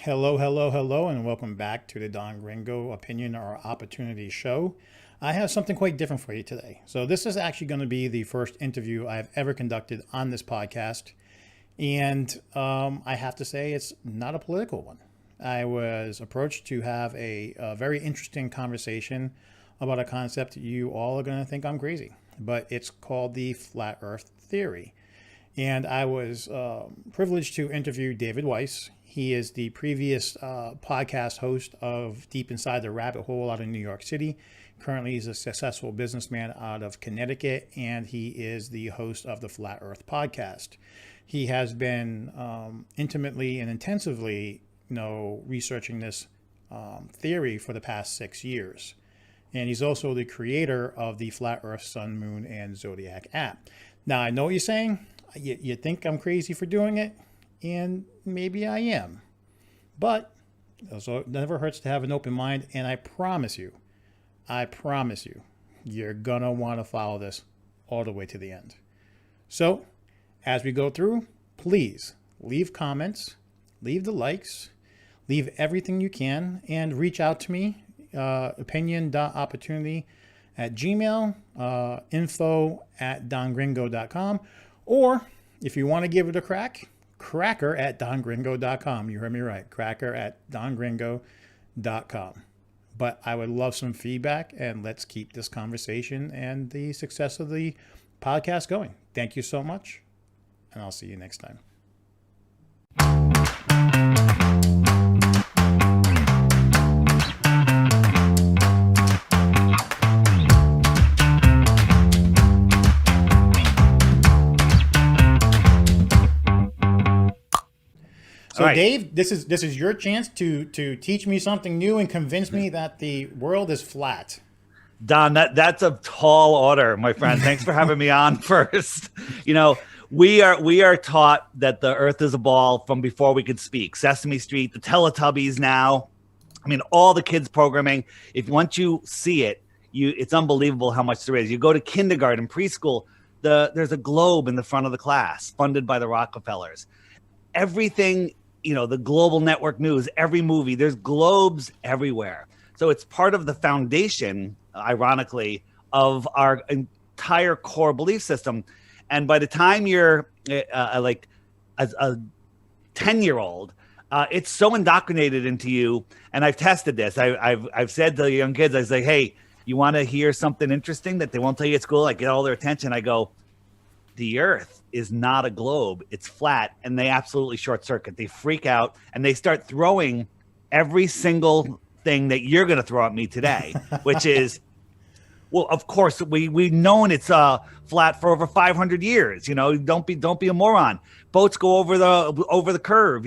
Hello, hello, hello, and welcome back to the Don Gringo Opinion or Opportunity Show. I have something quite different for you today. So, this is actually going to be the first interview I've ever conducted on this podcast. And I have to say, it's not a political one. I was approached to have a very interesting conversation about a concept you all are going to think I'm crazy, but it's called the Flat Earth Theory. And I was privileged to interview David Weiss. He is the previous podcast host of Deep Inside the Rabbit Hole out in New York City. Currently, he's a successful businessman out of Connecticut, and he is the host of the Flat Earth podcast. He has been intimately and intensively, researching this theory for the past 6 years. And he's also the creator of the Flat Earth, Sun, Moon, and Zodiac app. Now, I know what you're saying. You think I'm crazy for doing it, and maybe I am. But it never hurts to have an open mind, and I promise you, you're going to want to follow this all the way to the end. So, as we go through, please leave comments, leave the likes, leave everything you can, and reach out to me, opinion.opportunity@gmail, info@dongringo.com, or if you want to give it a crack, cracker@dongringo.com. You heard me right, cracker@dongringo.com. But I would love some feedback, and let's keep this conversation and the success of the podcast going. Thank you so much, and I'll see you next time. So, right. Dave, this is your chance to teach me something new and convince me that the world is flat. Don, that's a tall order, my friend. Thanks for having me on first. We are taught that the Earth is a ball from before we could speak. Sesame Street, the Teletubbies now. I mean, all the kids programming. Once you see it, it's unbelievable how much there is. You go to kindergarten, preschool. There's a globe in the front of the class, funded by the Rockefellers. Everything. The global network news, every movie, there's globes everywhere. So it's part of the foundation, ironically, of our entire core belief system. And by the time you're like a 10-year-old, it's so indoctrinated into you. And I've tested this. I've said to young kids, I say, hey, you want to hear something interesting that they won't tell you at school? I get all their attention. I go, the Earth is not a globe, it's flat, and they absolutely short circuit. They freak out and they start throwing every single thing that you're going to throw at me today, which is, well, of course, we've known it's flat for over 500 years. Don't be a moron. Boats go over the curve.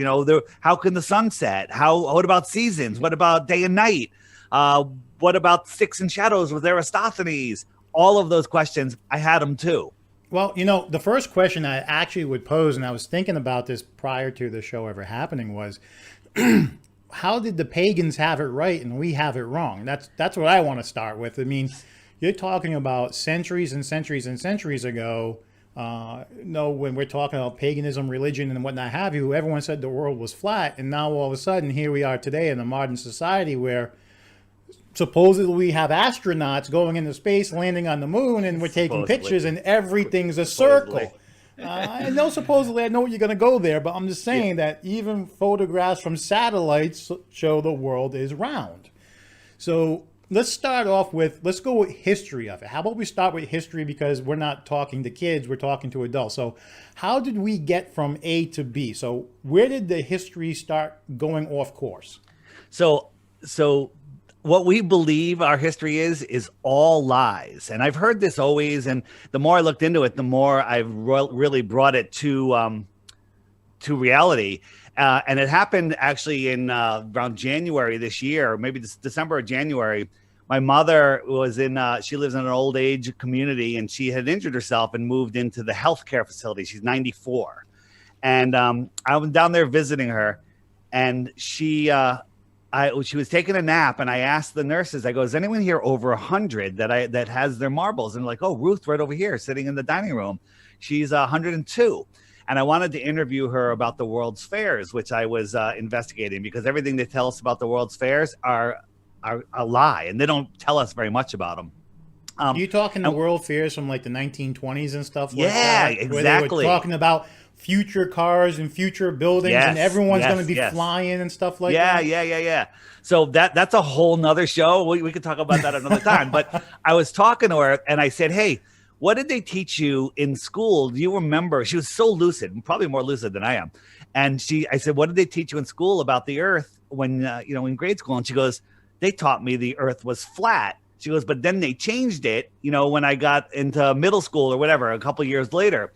How can the sun set? What about seasons? What about day and night? What about sticks and shadows with Eratosthenes? All of those questions, I had them too. Well, the first question I actually would pose, and I was thinking about this prior to the show ever happening, was how did the pagans have it right and we have it wrong? That's what I want to start with. I mean, you're talking about centuries and centuries and centuries ago. When we're talking about paganism, religion, and whatnot have you, everyone said the world was flat. And now all of a sudden, here we are today in a modern society where supposedly we have astronauts going into space, landing on the moon, and we're taking pictures, and everything's a circle. I know supposedly I know you're going to go there, but I'm just saying that even photographs from satellites show the world is round. So let's go with history of it. How about we start with history, because we're not talking to kids, we're talking to adults. So how did we get from A to B? So where did the history start going off course? So what we believe our history is all lies. And I've heard this always. And the more I looked into it, the more I've really brought it to reality. And it happened actually in around January this year, maybe December or January. My mother was she lives in an old age community, and she had injured herself and moved into the healthcare facility. She's 94. And I was down there visiting her, and she was taking a nap, and I asked the nurses, I go, is anyone here over 100 that has their marbles? And like, oh, Ruth right over here sitting in the dining room. She's 102. And I wanted to interview her about the World's Fairs, which I was investigating, because everything they tell us about the World's Fairs are a lie, and they don't tell us very much about them. You talking the World Fairs from like the 1920s and stuff like yeah, that? exactly. Where they were talking about future cars and future buildings, and everyone's going to be flying and stuff like that? Yeah. So that's a whole nother show. We could talk about that another time. But I was talking to her, and I said, hey, what did they teach you in school? Do you remember? She was so lucid, probably more lucid than I am. And I said, what did they teach you in school about the Earth when, in grade school? And she goes, they taught me the Earth was flat. She goes, but then they changed it, when I got into middle school or whatever, a couple of years later.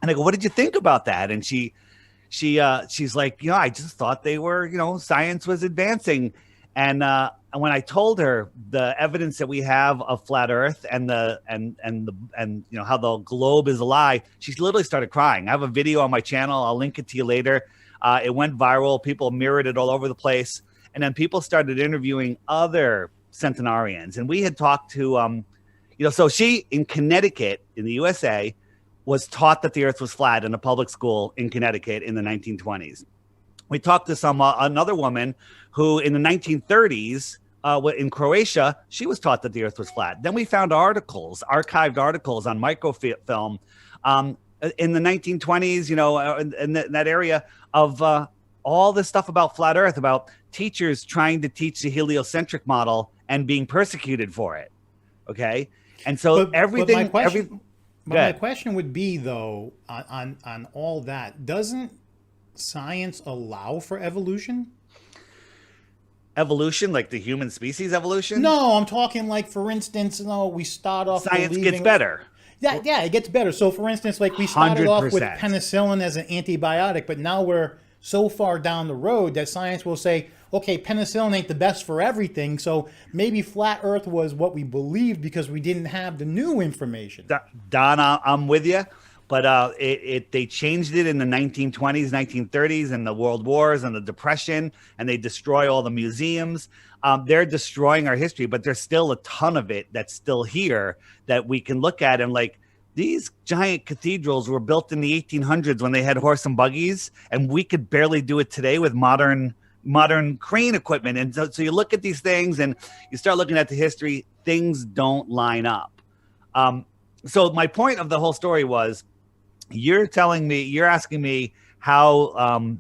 And I go, what did you think about that? And she's like, I just thought they were, science was advancing. And when I told her the evidence that we have of flat Earth and how the globe is a lie, she literally started crying. I have a video on my channel. I'll link it to you later. It went viral. People mirrored it all over the place. And then people started interviewing other centenarians. And we had talked to, so she in Connecticut in the USA was taught that the Earth was flat in a public school in Connecticut in the 1920s. We talked to another woman who in the 1930s in Croatia, she was taught that the Earth was flat. Then we found archived articles on microfilm in the 1920s, in that area of all this stuff about flat Earth, about teachers trying to teach the heliocentric model and being persecuted for it. Okay. And so my question would be, though, on all that, doesn't science allow for evolution? Evolution, like the human species evolution? No, I'm talking like, for instance, we start off science gets better. Yeah, it gets better. So, for instance, like we started off with penicillin as an antibiotic, but now we're so far down the road that science will say, okay, penicillin ain't the best for everything, so maybe flat Earth was what we believed because we didn't have the new information. Don, I'm with you, but they changed it in the 1920s, 1930s, and the World Wars and the Depression, and they destroy all the museums. They're destroying our history, but there's still a ton of it that's still here that we can look at and like, these giant cathedrals were built in the 1800s when they had horse and buggies, and we could barely do it today with modern crane equipment. And so you look at these things and you start looking at the history, things don't line up. So my point of the whole story was, you're asking me how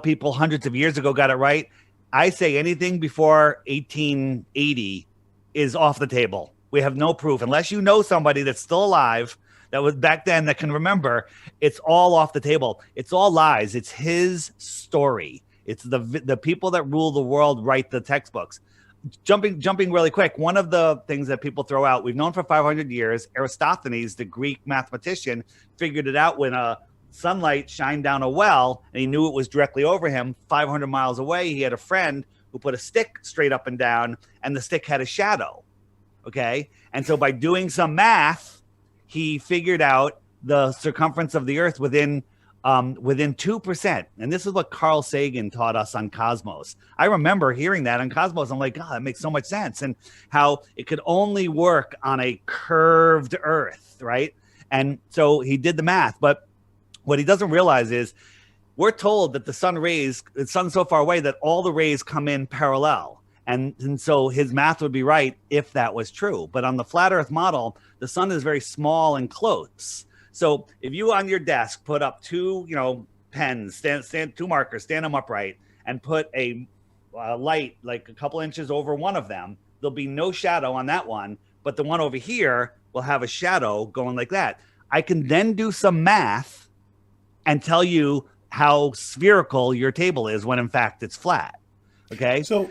people hundreds of years ago got it right. I say anything before 1880 is off the table. We have no proof unless you know somebody that's still alive that was back then that can remember. It's all off the table. It's all lies. It's his story. It's the people that rule the world write the textbooks. Jumping really quick. One of the things that people throw out, we've known for 500 years, Aristophanes, the Greek mathematician, figured it out when sunlight shined down a well and he knew it was directly over him. 500 miles away, he had a friend who put a stick straight up and down, and the stick had a shadow. Okay. And so by doing some math, he figured out the circumference of the Earth within 2%. And this is what Carl Sagan taught us on Cosmos. I remember hearing that on Cosmos. I'm like, God, that makes so much sense. And how it could only work on a curved Earth, right? And so he did the math. But what he doesn't realize is we're told that the sun's so far away that all the rays come in parallel. And so his math would be right if that was true. But on the flat Earth model, the sun is very small and close. So if you on your desk put up two, pens, two markers, stand them upright, and put a light like a couple inches over one of them, there'll be no shadow on that one. But the one over here will have a shadow going like that. I can then do some math and tell you how spherical your table is when in fact it's flat. Okay. So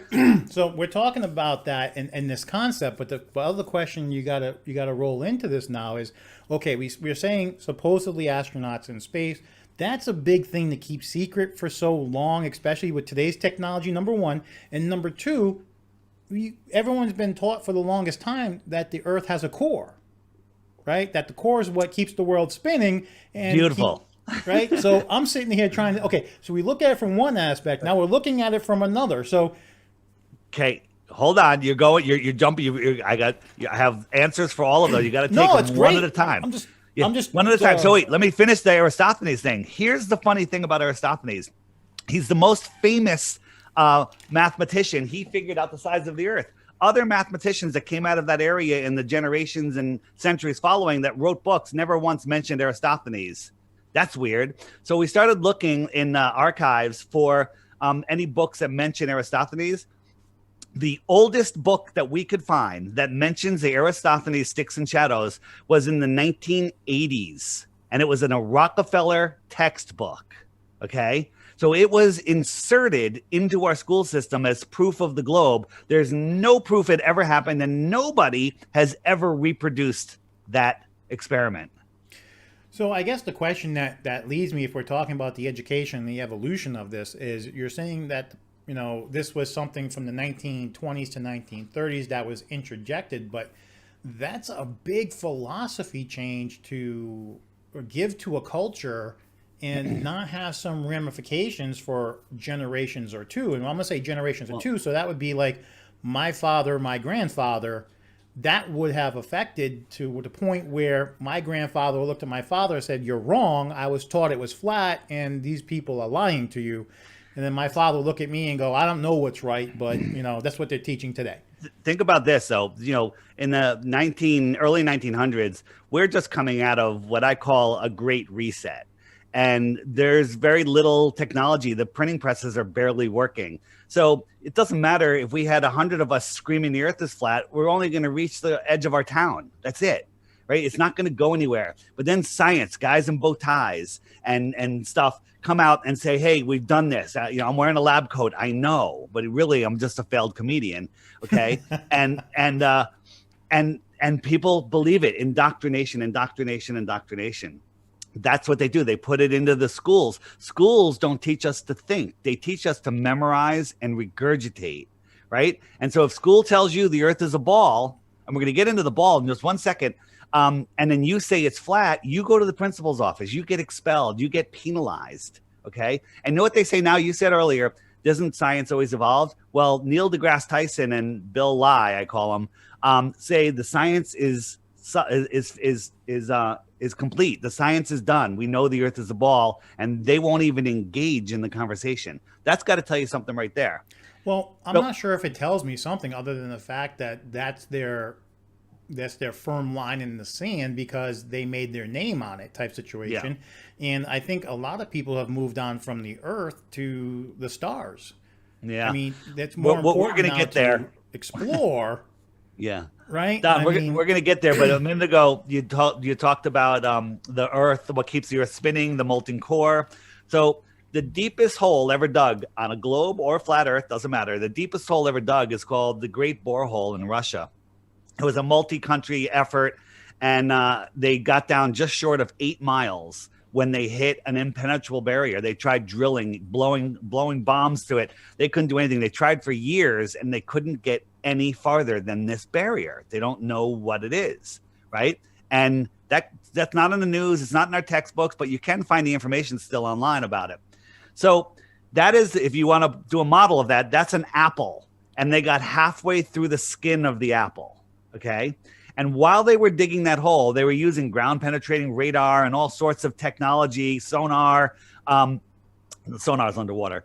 we're talking about that and this concept, but the other question you gotta roll into this now is, okay, we're saying supposedly astronauts in space. That's a big thing to keep secret for so long, especially with today's technology, number one. And number two, everyone's been taught for the longest time that the Earth has a core, right? That the core is what keeps the world spinning. And beautiful. Right? So I'm sitting here trying to, okay, so we look at it from one aspect. Now we're looking at it from another. So, okay, hold on. You're jumping. I have answers for all of those. You got to take them one at a time. Yeah, I'm just one at a time. So wait, let me finish the Aristophanes thing. Here's the funny thing about Aristophanes. He's the most famous mathematician. He figured out the size of the Earth. Other mathematicians that came out of that area in the generations and centuries following that wrote books never once mentioned Aristophanes. That's weird. So we started looking in archives for any books that mention Aristophanes. The oldest book that we could find that mentions the Aristophanes sticks and shadows was in the 1980s, and it was in a Rockefeller textbook. Okay, so it was inserted into our school system as proof of the globe. There's no proof it ever happened, and nobody has ever reproduced that experiment. So I guess the question that leads me, if we're talking about the education and the evolution of this, is you're saying that, you know, this was something from the 1920s to 1930s that was interjected, but that's a big philosophy change to give to a culture and not have some ramifications for generations or two. And I'm going to say generations or two, so that would be like my father, my grandfather. That would have affected to the point where my grandfather looked at my father and said, "You're wrong. I was taught it was flat, and these people are lying to you." And then my father would look at me and go, "I don't know what's right, but you know that's what they're teaching today." Think about this, though. You know, in the early 1900s, we're just coming out of what I call a great reset. And there's very little technology. The printing presses are barely working. So it doesn't matter if we had 100 of us screaming the earth is flat, we're only going to reach the edge of our town. That's it, right? It's not going to go anywhere. But then science, guys in bow ties and stuff come out and say, hey, we've done this. I'm wearing a lab coat. I know, but really I'm just a failed comedian. Okay. and people believe it. Indoctrination. That's what they do. They put it into the schools. Schools don't teach us to think. They teach us to memorize and regurgitate, right? And so if school tells you the earth is a ball, and we're going to get into the ball in just 1 second, and then you say it's flat, you go to the principal's office, you get expelled, you get penalized, okay? And know what they say now? You said earlier, doesn't science always evolve? Well, Neil deGrasse Tyson and Bill Nye, I call them, say the science is complete. The science is done. We know the earth is a ball, and they won't even engage in the conversation. That's got to tell you something right there. Well, I'm not sure if it tells me something other than the fact that that's their firm line in the sand because they made their name on it type situation. Yeah. And I think a lot of people have moved on from the earth to the stars. Yeah. I mean, that's more important we're going to get there. Explore. Yeah. Right. Don, we're going to get there. But a minute ago, you talked about the earth, what keeps the earth spinning, the molten core. So the deepest hole ever dug on a globe or flat earth, doesn't matter. The deepest hole ever dug is called the Great Borehole in Russia. It was a multi-country effort, and they got down just short of 8 miles when they hit an impenetrable barrier. They tried drilling, blowing bombs to it. They couldn't do anything. They tried for years, and they couldn't get any farther than this barrier. They don't know what it is, right? And that's not in the news. It's not in our textbooks, but you can find the information still online about it. So that is, if you want to do a model of that, that's an apple. And they got halfway through the skin of the apple, okay? And while they were digging that hole, they were using ground penetrating radar and all sorts of technology, sonar, sonar's underwater,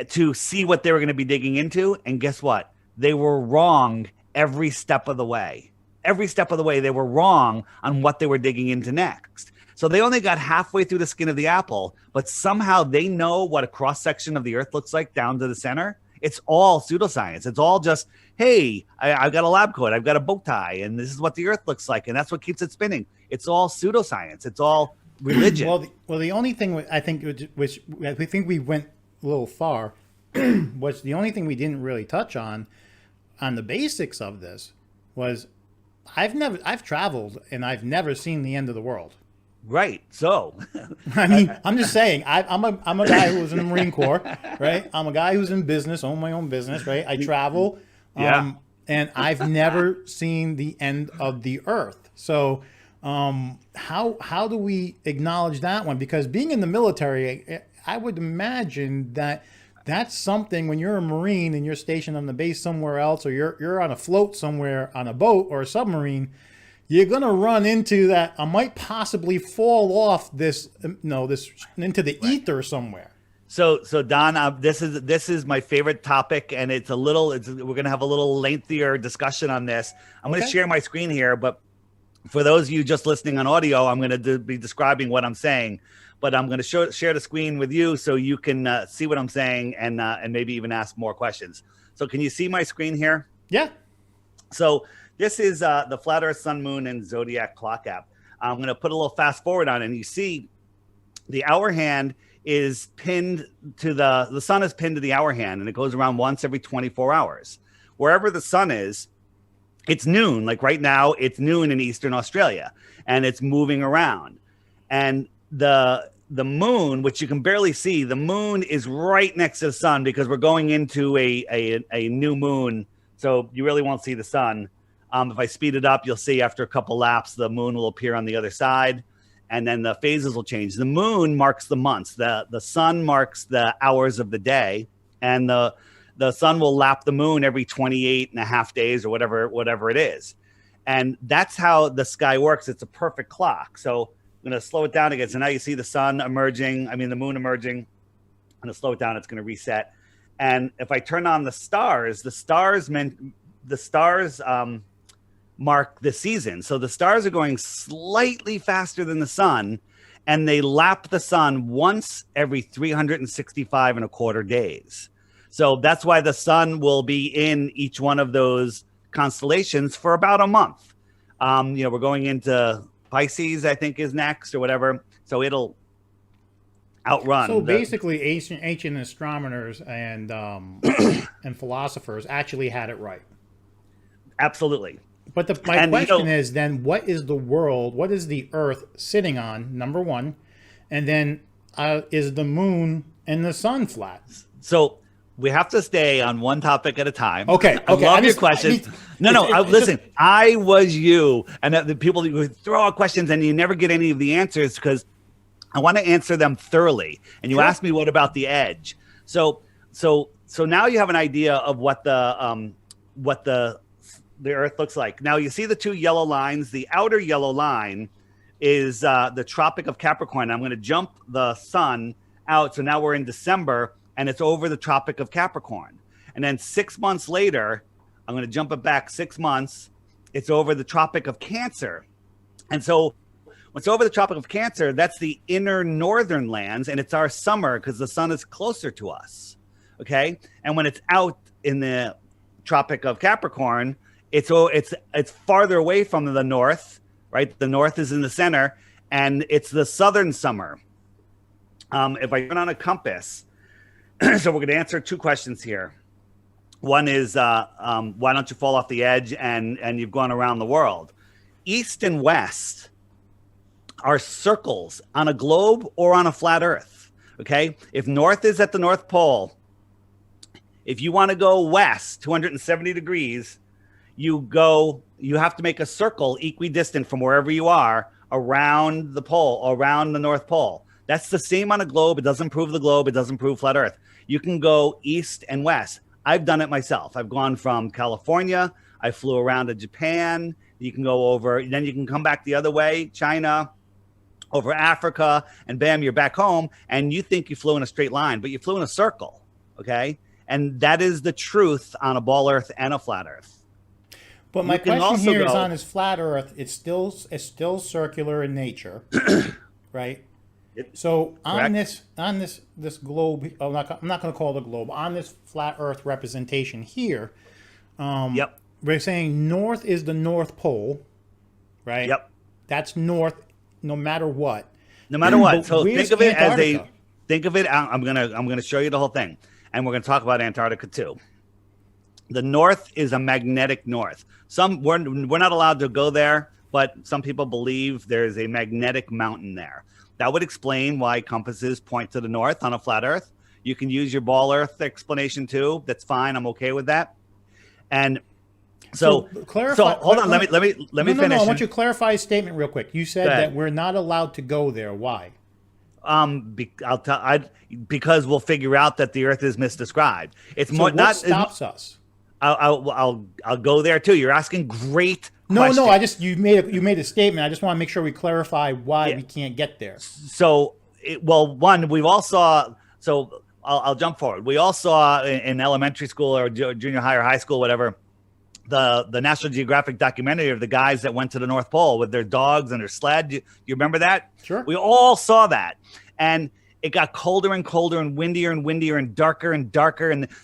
to see what they were going to be digging into. And guess what? They were wrong every step of the way. Every step of the way, they were wrong on what they were digging into next. So they only got halfway through the skin of the apple, but somehow they know what a cross-section of the earth looks like down to the center. It's all pseudoscience. It's all just, hey, I've got a lab coat, I've got a bow tie, and this is what the earth looks like, and that's what keeps it spinning. It's all pseudoscience. It's all religion. Well, the only thing I think, which I think we went a little far, was the only thing we didn't really touch on the basics of this was I've traveled and I've never seen the end of the world. Right. So, I mean, I'm just saying, I'm a guy who was in the Marine Corps, right? I'm a guy who's in business, own my own business, right? I travel, and I've never seen the end of the earth. So, how do we acknowledge that one? Because being in the military, I would imagine that that's something when you're a Marine and you're stationed on the base somewhere else, or you're on a float somewhere on a boat or a submarine, you're going to run into that. I might possibly fall off this into the ether somewhere. So Don, this is my favorite topic, and we're going to have a little lengthier discussion on this. I'm going to share my screen here, but for those of you just listening on audio, I'm going to be describing what I'm saying, but I'm going to share the screen with you so you can see what I'm saying and maybe even ask more questions. So can you see my screen here? Yeah. So this is the Flat Earth, Sun, Moon, and Zodiac Clock app. I'm going to put a little fast forward on it, and you see the hour hand is pinned to the sun is pinned to the hour hand, and it goes around once every 24 hours. Wherever the sun is, it's noon. Like right now, it's noon in Eastern Australia, and it's moving around. And the moon, which you can barely see, the moon is right next to the sun because we're going into a new moon, so you really won't see the sun. If I speed it up, you'll see after a couple laps, the moon will appear on the other side. And then the phases will change. The moon marks the months. The sun marks the hours of the day. And the sun will lap the moon every 28 and a half days or whatever it is. And that's how the sky works. It's a perfect clock. So I'm going to slow it down again. So now you see the moon emerging. I'm going to slow it down. It's going to reset. And if I turn on the stars mark the season. So the stars are going slightly faster than the sun, and they lap the sun once every 365 and a quarter days. So that's why the sun will be in each one of those constellations for about a month. We're going into Pisces, I think, is next or whatever. So it'll outrun. So basically, ancient astronomers and and philosophers actually had it right. Absolutely. But my question is then, what is the world, what is the Earth sitting on, number one? And then is the moon and the sun flat? So we have to stay on one topic at a time. Okay. I love your questions. Listen, I was you. And the people who throw out questions and you never get any of the answers because I want to answer them thoroughly. And you asked me, what about the edge? So now you have an idea of what the Earth looks like. Now you see the two yellow lines. The outer yellow line is the Tropic of Capricorn. I'm going to jump the sun out. So now we're in December and it's over the Tropic of Capricorn. And then 6 months later, I'm going to jump it back 6 months. It's over the Tropic of Cancer. And so when it's over the Tropic of Cancer, that's the inner northern lands, and it's our summer because the sun is closer to us. Okay. And when it's out in the Tropic of Capricorn, it's farther away from the north, right? The north is in the center, and it's the southern summer. If I turn on a compass, so we're going to answer two questions here. One is, why don't you fall off the edge and you've gone around the world? East and west are circles on a globe or on a flat Earth, okay? If north is at the North Pole, if you want to go west 270 degrees, you have to make a circle equidistant from wherever you are around the pole, around the North Pole. That's the same on a globe. It doesn't prove the globe. It doesn't prove flat Earth. You can go east and west. I've done it myself. I've gone from California. I flew around to Japan. You can go over, then you can come back the other way, China, over Africa, and bam, you're back home. And you think you flew in a straight line, but you flew in a circle, okay? And that is the truth on a ball Earth and a flat Earth. But my question here is on this flat Earth. It's still circular in nature, right? So on this globe, I'm not going to call it a globe. On this flat Earth representation here, we're saying north is the North Pole, right? Yep. That's north, no matter what. No matter what. So think of it as I'm gonna show you the whole thing, and we're gonna talk about Antarctica too. The north is a magnetic north. We're not allowed to go there, but some people believe there's a magnetic mountain there. That would explain why compasses point to the north on a flat Earth. You can use your ball Earth explanation too. That's fine. I'm okay with that. And so clarify. So hold on. Let me finish. No, I want you to clarify a statement real quick. You said that we're not allowed to go there. Why? Because we'll figure out that the Earth is misdescribed. It's so what stops us? I'll go there too. You're asking great question. No. You made a statement. I just want to make sure we clarify why Yeah. we can't get there. So, one, we've all saw. So I'll jump forward. We all saw in elementary school or junior high or high school, whatever, the National Geographic documentary of the guys that went to the North Pole with their dogs and their sled. You remember that? Sure. We all saw that, and it got colder and colder and windier and darker, and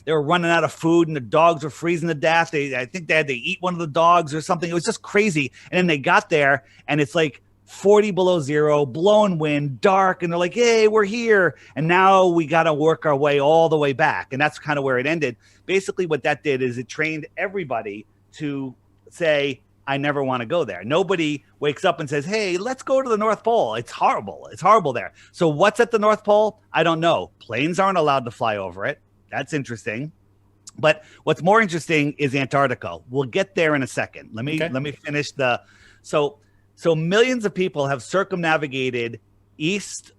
they were running out of food, and the dogs were freezing to death. I think they had to eat one of the dogs or something. It was just crazy. And then they got there, and it's like 40 below zero, blowing wind, dark, and they're like, hey, we're here. And now we got to work our way all the way back. And that's kind of where it ended. Basically, what that did is it trained everybody to say, I never want to go there. Nobody wakes up and says, hey, let's go to the North Pole. It's horrible. It's horrible there. So what's at the North Pole? I don't know. Planes aren't allowed to fly over it. That's interesting. But what's more interesting is Antarctica. We'll get there in a second. Let me finish so millions of people have circumnavigated east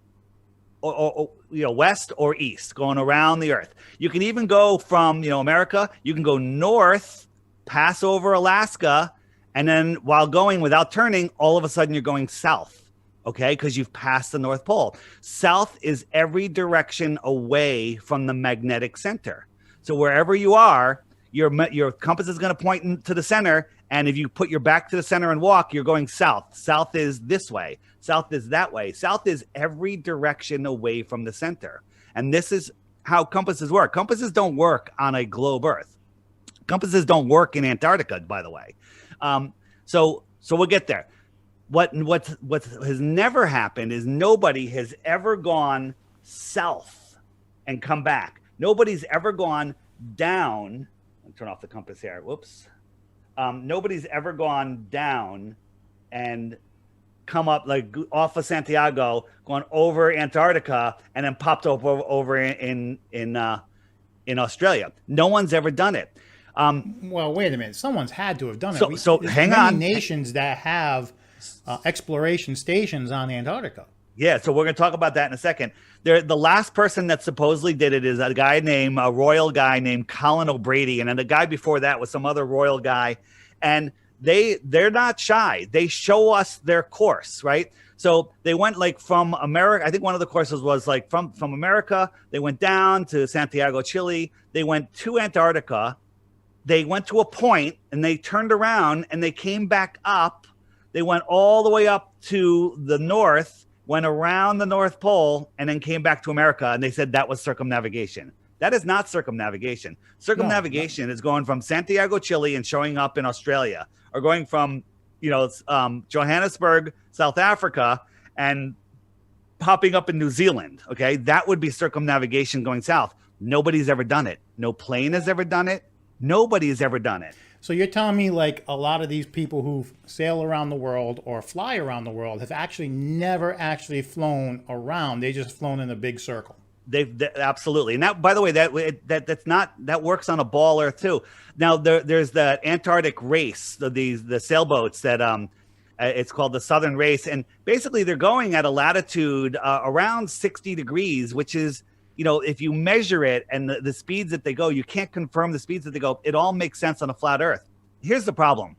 or west or east, going around the earth. You can even go from, America, you can go north, pass over Alaska, and then while going without turning, all of a sudden you're going south, okay? Because you've passed the North Pole. South is every direction away from the magnetic center. So wherever you are, your compass is going to point to the center. And if you put your back to the center and walk, you're going south. South is this way. South is that way. South is every direction away from the center. And this is how compasses work. Compasses don't work on a globe Earth. Compasses don't work in Antarctica, by the way. So we'll get there. What has never happened is nobody has ever gone south and come back. Nobody's ever gone down. I'll turn off the compass here. Whoops. Nobody's ever gone down and come up like off of Santiago, gone over Antarctica, and then popped up over in Australia. No one's ever done it. Well, wait a minute. Someone's had to have done it. So hang on. Nations that have exploration stations on Antarctica. Yeah, so we're going to talk about that in a second. The last person that supposedly did it is a royal guy named Colin O'Brady, and then the guy before that was some other royal guy. And they're not shy. They show us their course, right? So they went like from America. I think one of the courses was like from America. They went down to Santiago, Chile. They went to Antarctica. They went to a point and they turned around and they came back up. They went all the way up to the north, went around the North Pole, and then came back to America. And they said that was circumnavigation. That is not circumnavigation. Circumnavigation is going from Santiago, Chile, and showing up in Australia, or going from, Johannesburg, South Africa, and popping up in New Zealand. Okay, that would be circumnavigation going south. Nobody's ever done it. No plane has ever done it. Nobody has ever done it. So you're telling me like a lot of these people who sail around the world or fly around the world have actually never actually flown around. They just flown in a big circle. They absolutely. And that, by the way, that works on a ball Earth too. Now there's the Antarctic race, the sailboats that it's called the Southern Race, and basically they're going at a latitude around 60 degrees, which is, if you measure it and the speeds that they go, you can't confirm the speeds that they go. It all makes sense on a flat Earth. Here's the problem.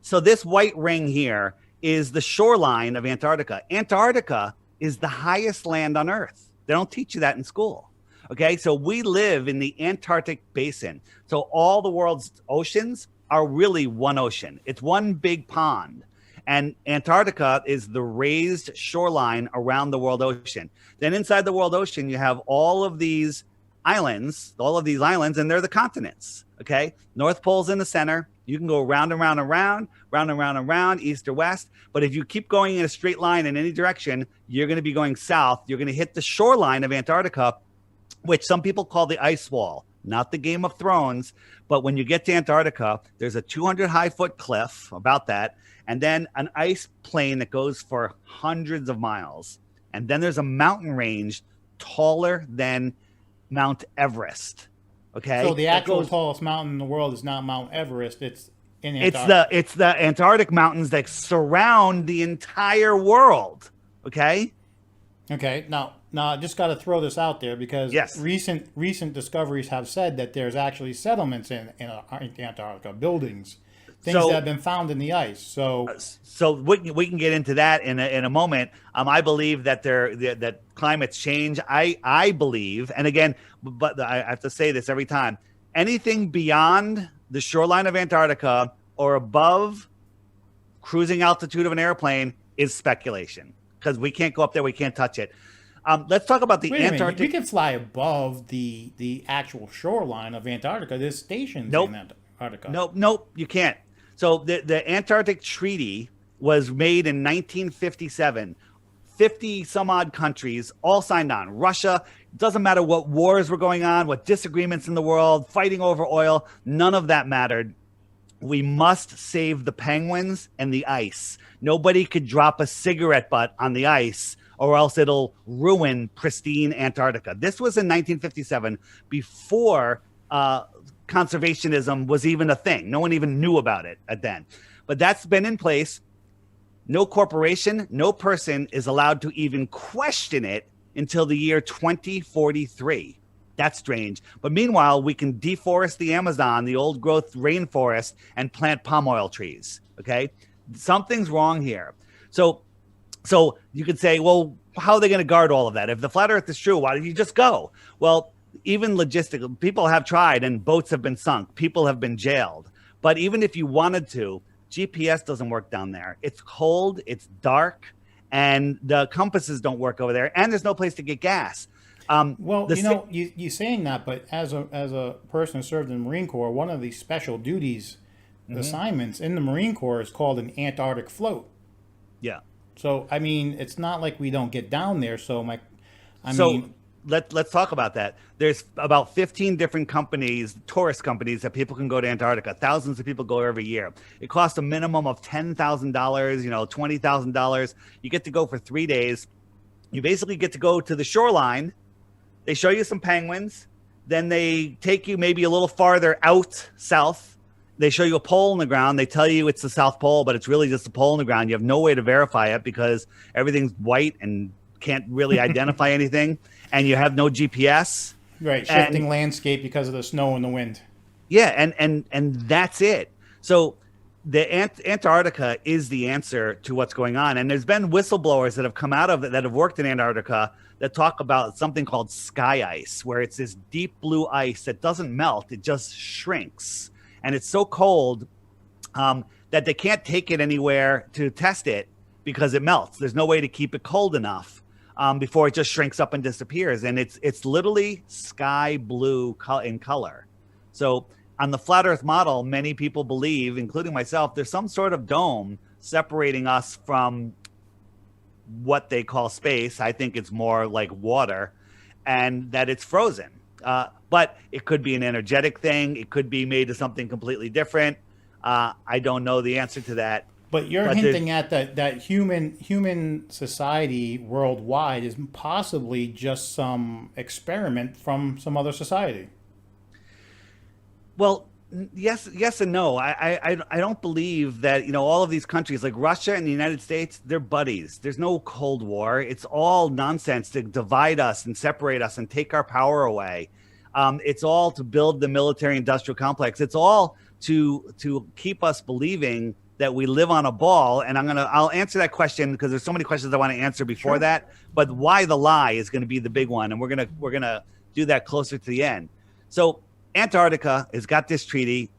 So this white ring here is the shoreline of Antarctica. Antarctica is the highest land on Earth. They don't teach you that in school. Okay, so we live in the Antarctic basin. So all the world's oceans are really one ocean. It's one big pond. And Antarctica is the raised shoreline around the world ocean. Then inside the world ocean, you have all of these islands, and they're the continents. Okay, North Pole's in the center. You can go round and round and round, round and round and round, east or west. But if you keep going in a straight line in any direction, you're going to be going south. You're going to hit the shoreline of Antarctica, which some people call the ice wall, not the Game of Thrones. But when you get to Antarctica, there's a 200-high-foot cliff, about that, and then an ice plain that goes for hundreds of miles. And then there's a mountain range taller than Mount Everest. Okay. So the actual tallest mountain in the world is not Mount Everest. It's in Antarctica. It's the Antarctic mountains that surround the entire world. Okay. Okay. Now I just got to throw this out there because yes, recent discoveries have said that there's actually settlements in Antarctica, buildings things that have been found in the ice. So we can get into that in a moment. I believe that that climates change. I believe, and again, but I have to say this every time, anything beyond the shoreline of Antarctica or above cruising altitude of an airplane is speculation, because we can't go up there. We can't touch it. Let's talk about the Antarctic. We can fly above the actual shoreline of Antarctica. There's stations in Antarctica. Nope, you can't. So the Antarctic Treaty was made in 1957. 50 some odd countries all signed on. Russia, doesn't matter what wars were going on, what disagreements in the world, fighting over oil, none of that mattered. We must save the penguins and the ice. Nobody could drop a cigarette butt on the ice, or else it'll ruin pristine Antarctica. This was in 1957, before conservationism was even a thing. No one even knew about it at then. But that's been in place. No corporation, no person is allowed to even question it until the year 2043. That's strange. But meanwhile, we can deforest the Amazon, the old growth rainforest, and plant palm oil trees. Okay? Something's wrong here. So you could say, well, how are they going to guard all of that? If the flat earth is true, why don't you just go? Well, even logistically, people have tried and boats have been sunk. People have been jailed. But even if you wanted to, GPS doesn't work down there. It's cold, it's dark, and the compasses don't work over there, and there's no place to get gas. Well, you're saying that, but as a person who served in the Marine Corps, one of the special duties assignments in the Marine Corps is called an Antarctic float. Yeah. So, I mean, it's not like we don't get down there. Let's talk about that. There's about 15 different companies, tourist companies, that people can go to Antarctica. Thousands of people go every year. It costs a minimum of $10,000, $20,000. You get to go for 3 days. You basically get to go to the shoreline. They show you some penguins. Then they take you maybe a little farther out south. They show you a pole in the ground. They tell you it's the South Pole, but it's really just a pole in the ground. You have no way to verify it because everything's white and can't really identify anything. And you have no GPS. Right, shifting landscape because of the snow and the wind. Yeah, and that's it. So the Antarctica is the answer to what's going on. And there's been whistleblowers that have come out of it, that have worked in Antarctica, that talk about something called sky ice, where it's this deep blue ice that doesn't melt, it just shrinks. And it's so cold that they can't take it anywhere to test it because it melts. There's no way to keep it cold enough before it just shrinks up and disappears. And it's literally sky blue in color. So on the flat earth model, many people believe, including myself, there's some sort of dome separating us from what they call space. I think it's more like water, and that it's frozen. But it could be an energetic thing. It could be made of something completely different. I don't know the answer to that. But you're hinting at that human society worldwide is possibly just some experiment from some other society. Well, yes and no. I don't believe that, all of these countries like Russia and the United States, they're buddies. There's no Cold War. It's all nonsense to divide us and separate us and take our power away. It's all to build the military industrial complex. It's all to keep us believing that we live on a ball. And I'll answer that question because there's so many questions I want to answer before that. But why the lie is going to be the big one, and we're gonna do that closer to the end. So Antarctica has got this treaty.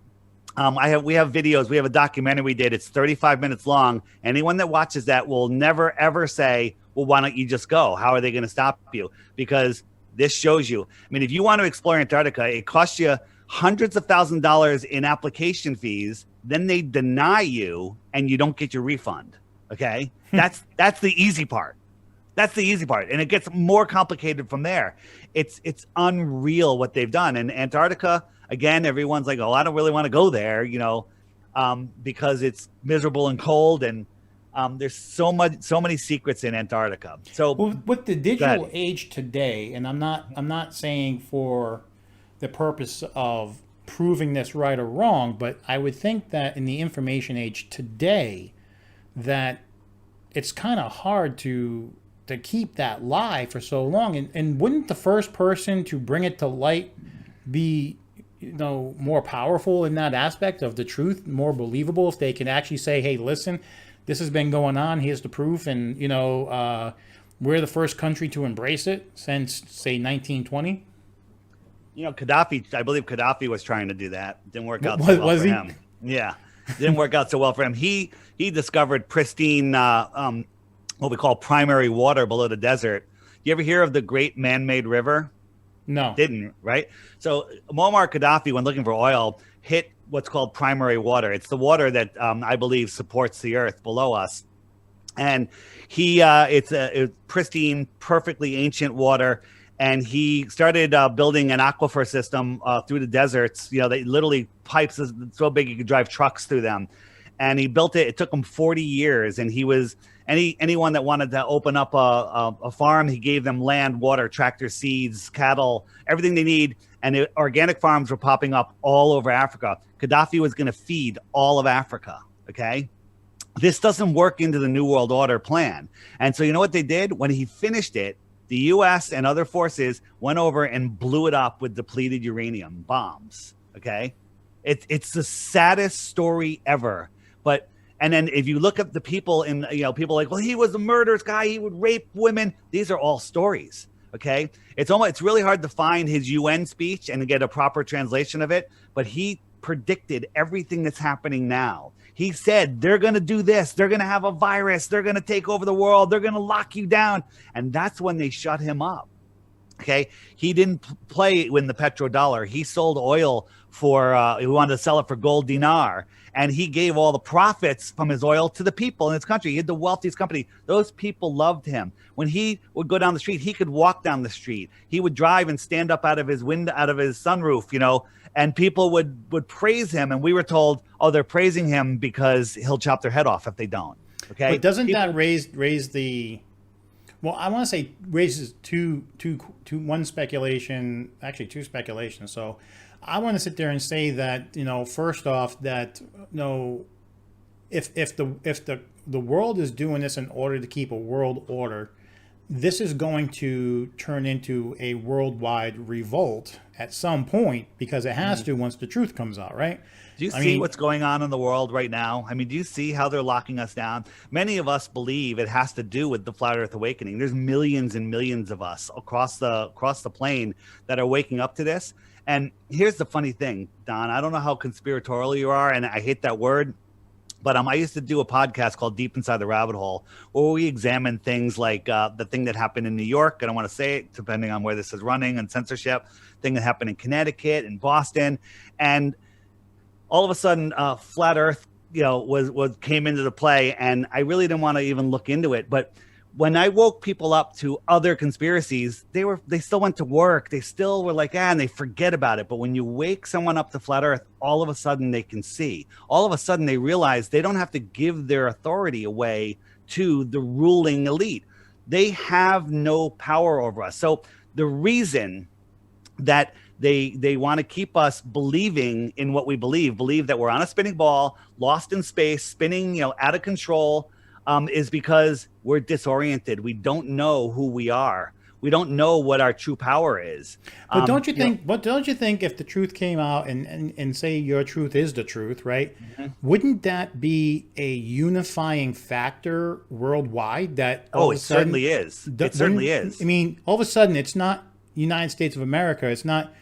We have videos. We have a documentary we did. It's 35 minutes long. Anyone that watches that will never ever say, "Well, why don't you just go? How are they going to stop you?" Because this shows you. I mean, if you want to explore Antarctica, it costs you hundreds of thousands of dollars in application fees. Then they deny you and you don't get your refund. Okay. That's the easy part. That's the easy part. And it gets more complicated from there. It's unreal what they've done. And Antarctica, again, everyone's like, "Oh, I don't really want to go there," because it's miserable and cold. And there's so many secrets in Antarctica. So with the digital age today, and I'm not saying for the purpose of proving this right or wrong, but I would think that in the information age today, that it's kind of hard to keep that lie for so long. And wouldn't the first person to bring it to light be, more powerful in that aspect of the truth, more believable if they can actually say, hey, listen, this has been going on, here's the proof, and we're the first country to embrace it since, say, 1920. Gaddafi, I believe Gaddafi was trying to do that. Didn't work out so well for him. Yeah, didn't work out so well for him. He discovered pristine, what we call primary water below the desert. You ever hear of the Great Man-Made River? No. Didn't, right? So Muammar Gaddafi, when looking for oil, hit what's called primary water. It's the water that I believe supports the earth below us. And it's a pristine, perfectly ancient water. And he started building an aquifer system through the deserts. They literally pipes so big you could drive trucks through them. And he built it. It took him 40 years. And he was anyone that wanted to open up a farm, he gave them land, water, tractor, seeds, cattle, everything they need. And organic farms were popping up all over Africa. Gaddafi was going to feed all of Africa. Okay. This doesn't work into the New World Order plan. And so you know what they did? When he finished it, the U.S. and other forces went over and blew it up with depleted uranium bombs. Okay. It's the saddest story ever. And then if you look at the people people like, well, he was a murderous guy. He would rape women. These are all stories. Okay. It's really hard to find his UN speech and to get a proper translation of it. But he predicted everything that's happening now. He said, they're going to do this. They're going to have a virus. They're going to take over the world. They're going to lock you down. And that's when they shut him up. Okay. He didn't play in the petrodollar. He sold oil he wanted to sell it for gold dinar. And he gave all the profits from his oil to the people in his country. He had the wealthiest company. Those people loved him. When he would go down the street, he could walk down the street. He would drive and stand up out of his window, out of his sunroof, and people would praise him. And we were told, oh, they're praising him because he'll chop their head off if they don't. Okay. But doesn't that raise the, well, I want to say raises two speculations. So I want to sit there and say that, first off, that if the world is doing this in order to keep a world order, this is going to turn into a worldwide revolt at some point, because it has to once the truth comes out, right? Do you see what's going on in the world right now? I mean, do you see how they're locking us down? Many of us believe it has to do with the Flat Earth Awakening. There's millions and millions of us across the plane that are waking up to this. And here's the funny thing, Don. I don't know how conspiratorial you are, and I hate that word, but I used to do a podcast called Deep Inside the Rabbit Hole, where we examine things like the thing that happened in New York. I don't want to say it, depending on where this is running, and censorship, thing that happened in Connecticut and Boston. And all of a sudden, Flat Earth, came into the play, and I really didn't want to even look into it. But when I woke people up to other conspiracies, they still went to work. They still were like, and they forget about it. But when you wake someone up to Flat Earth, all of a sudden they can see. All of a sudden they realize they don't have to give their authority away to the ruling elite. They have no power over us. So the reason that they want to keep us believing in what we believe that we're on a spinning ball, lost in space, spinning, out of control, is because we're disoriented. We don't know who we are. We don't know what our true power is. But don't you think? But don't you think if the truth came out and say your truth is the truth, right? Mm-hmm. Wouldn't that be a unifying factor worldwide? That it certainly is. It certainly is. I mean, all of a sudden, it's not United States of America. It's not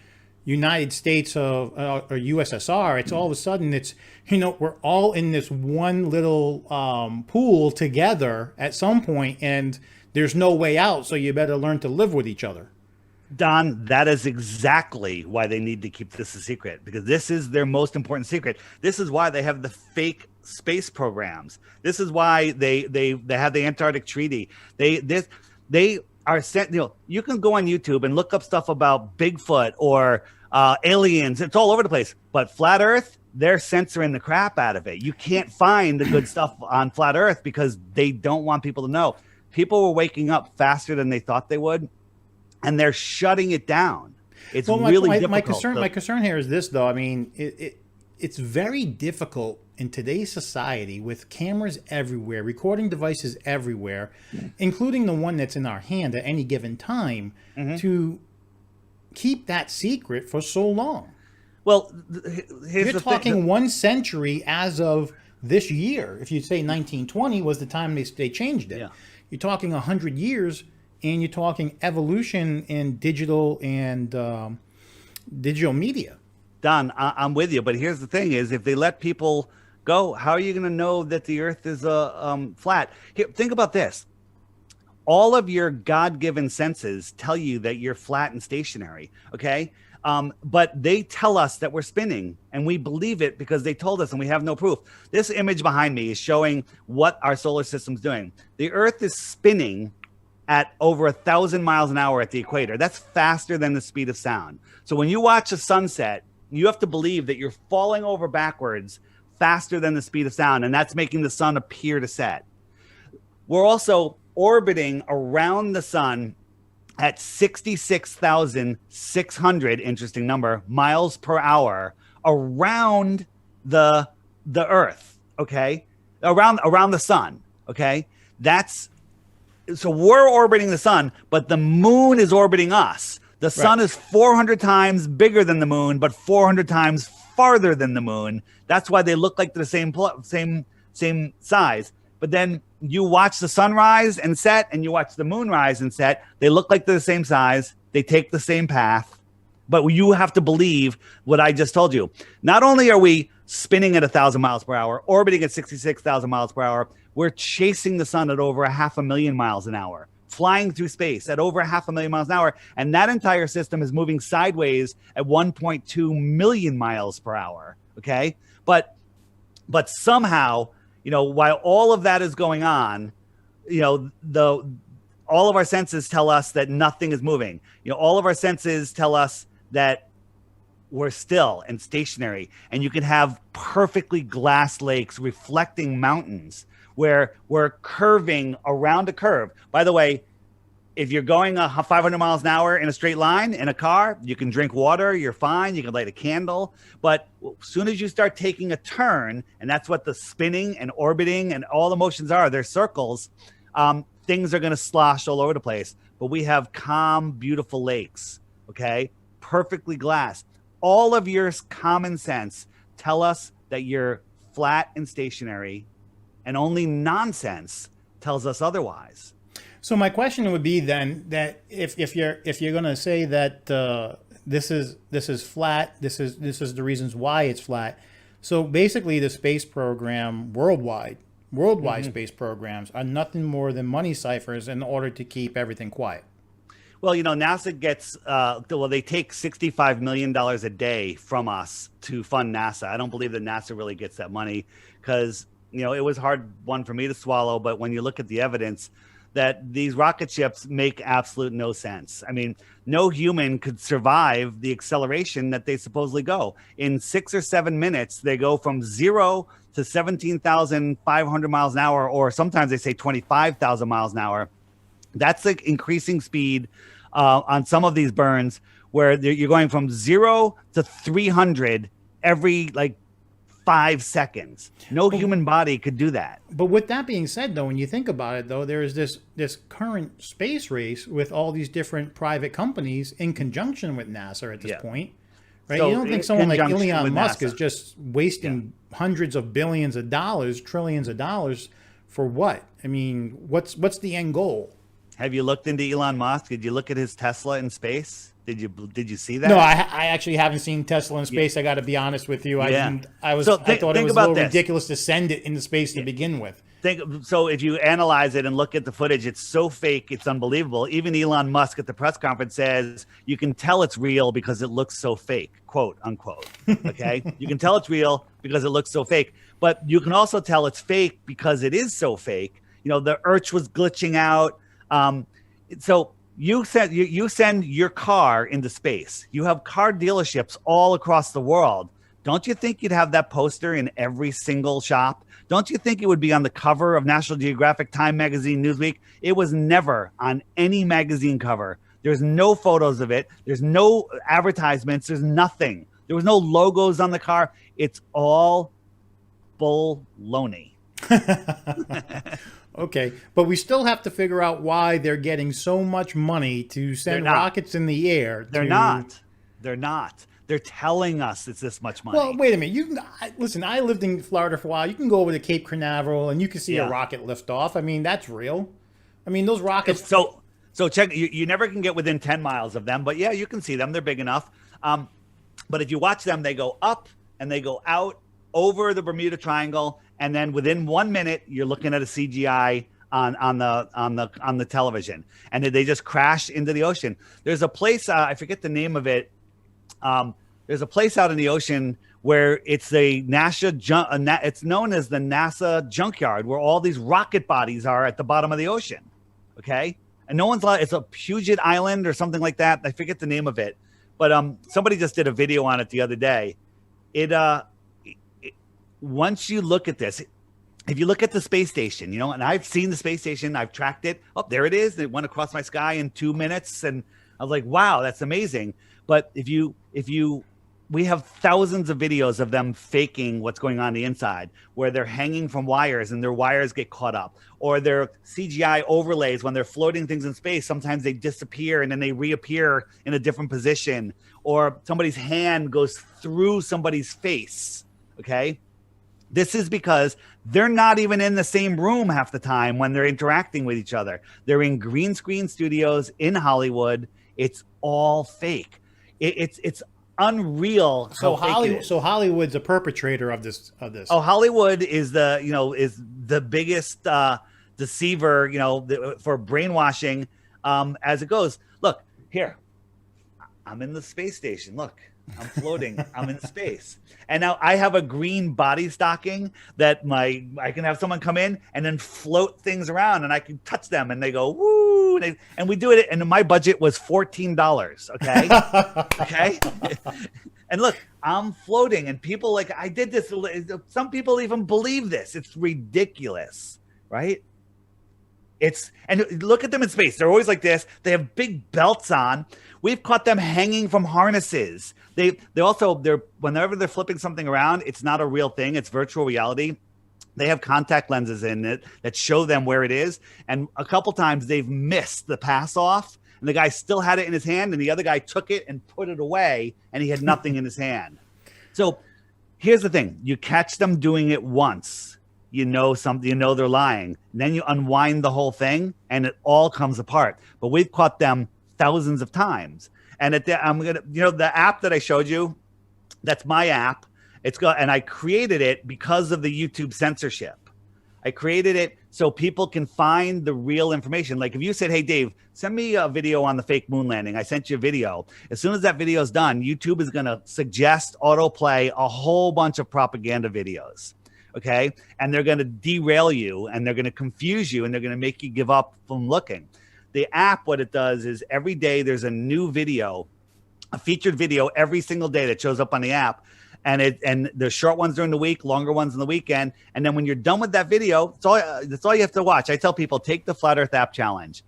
United States of or USSR. It's all of a sudden it's we're all in this one little pool together at some point, and there's no way out. So you better learn to live with each other. Don, that is exactly why they need to keep this a secret, because this is their most important secret. This is why they have the fake space programs. This is why they have the Antarctic Treaty. They are sent. You can go on YouTube and look up stuff about Bigfoot or aliens. It's all over the place. But Flat Earth, they're censoring the crap out of it. You can't find the good stuff on Flat Earth because they don't want people to know. People were waking up faster than they thought they would, and they're shutting it down. It's really difficult. My concern here is this, though. I mean, it's very difficult in today's society with cameras everywhere, recording devices everywhere, including the one that's in our hand at any given time, to keep that secret for so long. Well, here's You're the talking thing. 1 century as of this year. If you say 1920 was the time they changed it, Yeah. you're talking 100 years, and you're talking evolution in digital and digital media. Don, I'm with you, but here's the thing: is if they let people go, how are you going to know that the Earth is flat? Here, think about this: all of your God-given senses tell you that you're flat and stationary. Okay, but they tell us that we're spinning, and we believe it because they told us, and we have no proof. This image behind me is showing what our solar system's doing. The Earth is spinning at over 1,000 miles an hour at the equator. That's faster than the speed of sound. So when you watch a sunset, you have to believe that you're falling over backwards faster than the speed of sound, and that's making the sun appear to set. We're also orbiting around the sun at 66,600, interesting number, miles per hour around the Earth, okay? Around the sun, okay? So we're orbiting the sun, but the moon is orbiting us. The sun is 400 times bigger than the moon, but 400 times farther than the moon. That's why they look like the same size. But then you watch the sun rise and set, and you watch the moon rise and set. They look like they're the same size. They take the same path. But you have to believe what I just told you. Not only are we spinning at 1,000 miles per hour, orbiting at 66,000 miles per hour, we're chasing the sun at over 500,000 miles an hour, flying through space at over 500,000 miles an hour. And that entire system is moving sideways at 1.2 million miles per hour. Okay. But somehow, while all of that is going on, all of our senses tell us that nothing is moving. All of our senses tell us that we're still and stationary, and you can have perfectly glass lakes reflecting mountains where we're curving around a curve. By the way, if you're going 500 miles an hour in a straight line in a car, you can drink water, you're fine, you can light a candle. But as soon as you start taking a turn, and that's what the spinning and orbiting and all the motions are, they're circles, things are going to slosh all over the place. But we have calm, beautiful lakes, okay? Perfectly glass. All of your common sense tell us that you're flat and stationary, and only nonsense tells us otherwise. So my question would be then that if you're going to say that this is flat, this is the reasons why it's flat. So basically, the space program worldwide space programs are nothing more than money ciphers in order to keep everything quiet. Well, NASA gets, they take $65 million a day from us to fund NASA. I don't believe that NASA really gets that money because, it was hard one for me to swallow. But when you look at the evidence that these rocket ships make absolute no sense. I mean, no human could survive the acceleration that they supposedly go. In 6 or 7 minutes, they go from 0 to 17,500 miles an hour, or sometimes they say 25,000 miles an hour. That's the increasing speed on some of these burns where you're going from 0 to 300 every 5 seconds. No human body could do that. But with that being said, though, when you think about it, though, there is this current space race with all these different private companies in conjunction with NASA at this point, right? So you don't think someone like Elon Musk NASA is just wasting hundreds of billions of dollars, trillions of dollars for what? I mean, what's the end goal? Have you looked into Elon Musk? Did you look at his Tesla in space? Did you see that? No, I actually haven't seen Tesla in space. I got to be honest with you. I thought it was a little ridiculous to send it into space to begin with. So if you analyze it and look at the footage, it's so fake, it's unbelievable. Even Elon Musk at the press conference says you can tell it's real because it looks so fake, quote unquote. Okay, you can tell it's real because it looks so fake, but you can also tell it's fake because it is so fake. The Earth was glitching out. So you send your car into space. You have car dealerships all across the world. Don't you think you'd have that poster in every single shop? Don't you think it would be on the cover of National Geographic, Time Magazine, Newsweek? It was never on any magazine cover. There's no photos of it. There's no advertisements. There's nothing. There was no logos on the car. It's all baloney. Okay, but we still have to figure out why they're getting so much money to send rockets in the air. They're not. They're telling us it's this much money. Well, wait a minute. Listen, I lived in Florida for a while. You can go over to Cape Canaveral and you can see a rocket lift off. I mean, that's real. I mean, those rockets. So check. You never can get within 10 miles of them, but yeah, you can see them. They're big enough. But if you watch them, they go up and they go out over the Bermuda Triangle, and then within 1 minute, you're looking at a CGI on the television, and they just crash into the ocean. There's a place, I forget the name of it. There's a place out in the ocean where it's a NASA it's known as the NASA junkyard, where all these rocket bodies are at the bottom of the ocean. Okay, and no one's allowed. It's a Puget Island or something like that. I forget the name of it, but somebody just did a video on it the other day. Once you look at this, if you look at the space station, and I've seen the space station, I've tracked it. Oh, there it is. It went across my sky in 2 minutes. And I was like, wow, that's amazing. But we have thousands of videos of them faking what's going on the inside, where they're hanging from wires and their wires get caught up, or their CGI overlays when they're floating things in space. Sometimes they disappear and then they reappear in a different position, or somebody's hand goes through somebody's face. Okay. This is because they're not even in the same room half the time when they're interacting with each other. They're in green screen studios in Hollywood. It's all fake. It's unreal. So Hollywood's a perpetrator of this. Oh, Hollywood is the biggest deceiver, for brainwashing as it goes. Look here, I'm in the space station. Look. I'm floating. I'm in space. And now I have a green body stocking that I can have someone come in and then float things around, and I can touch them and they go, woo. And we do it. And my budget was $14. Okay. Okay. And look, I'm floating, and people I did this. Some people even believe this. It's ridiculous. Right. And look at them in space. They're always like this. They have big belts on. We've caught them hanging from harnesses. Whenever they're flipping something around, it's not a real thing. It's virtual reality. They have contact lenses in it that show them where it is. And a couple times they've missed the pass off, and the guy still had it in his hand, and the other guy took it and put it away, and he had nothing in his hand. So here's the thing. You catch them doing it once. They're lying. And then you unwind the whole thing and it all comes apart. But we've caught them thousands of times. And the app that I showed you, that's my app. And I created it because of the YouTube censorship. I created it so people can find the real information. Like if you said, hey, Dave, send me a video on the fake moon landing. I sent you a video. As soon as that video is done, YouTube is going to suggest autoplay a whole bunch of propaganda videos. Okay. And they're going to derail you, and they're going to confuse you, and they're going to make you give up from looking. The app, what it does is every day there's a new video, a featured video every single day that shows up on the app. And there's short ones during the week, longer ones on the weekend. And then when you're done with that video, that's all you have to watch. I tell people, take the Flat Earth app challenge.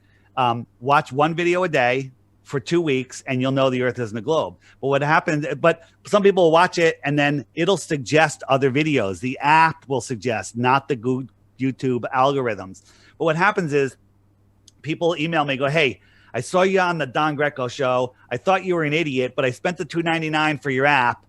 Watch one video a day for 2 weeks, and you'll know the Earth isn't a globe. But some people will watch it, and then it'll suggest other videos. The app will suggest, not the YouTube algorithms. But what happens is people email me, go, hey, I saw you on the Don Gringo show. I thought you were an idiot, but I spent the $2.99 for your app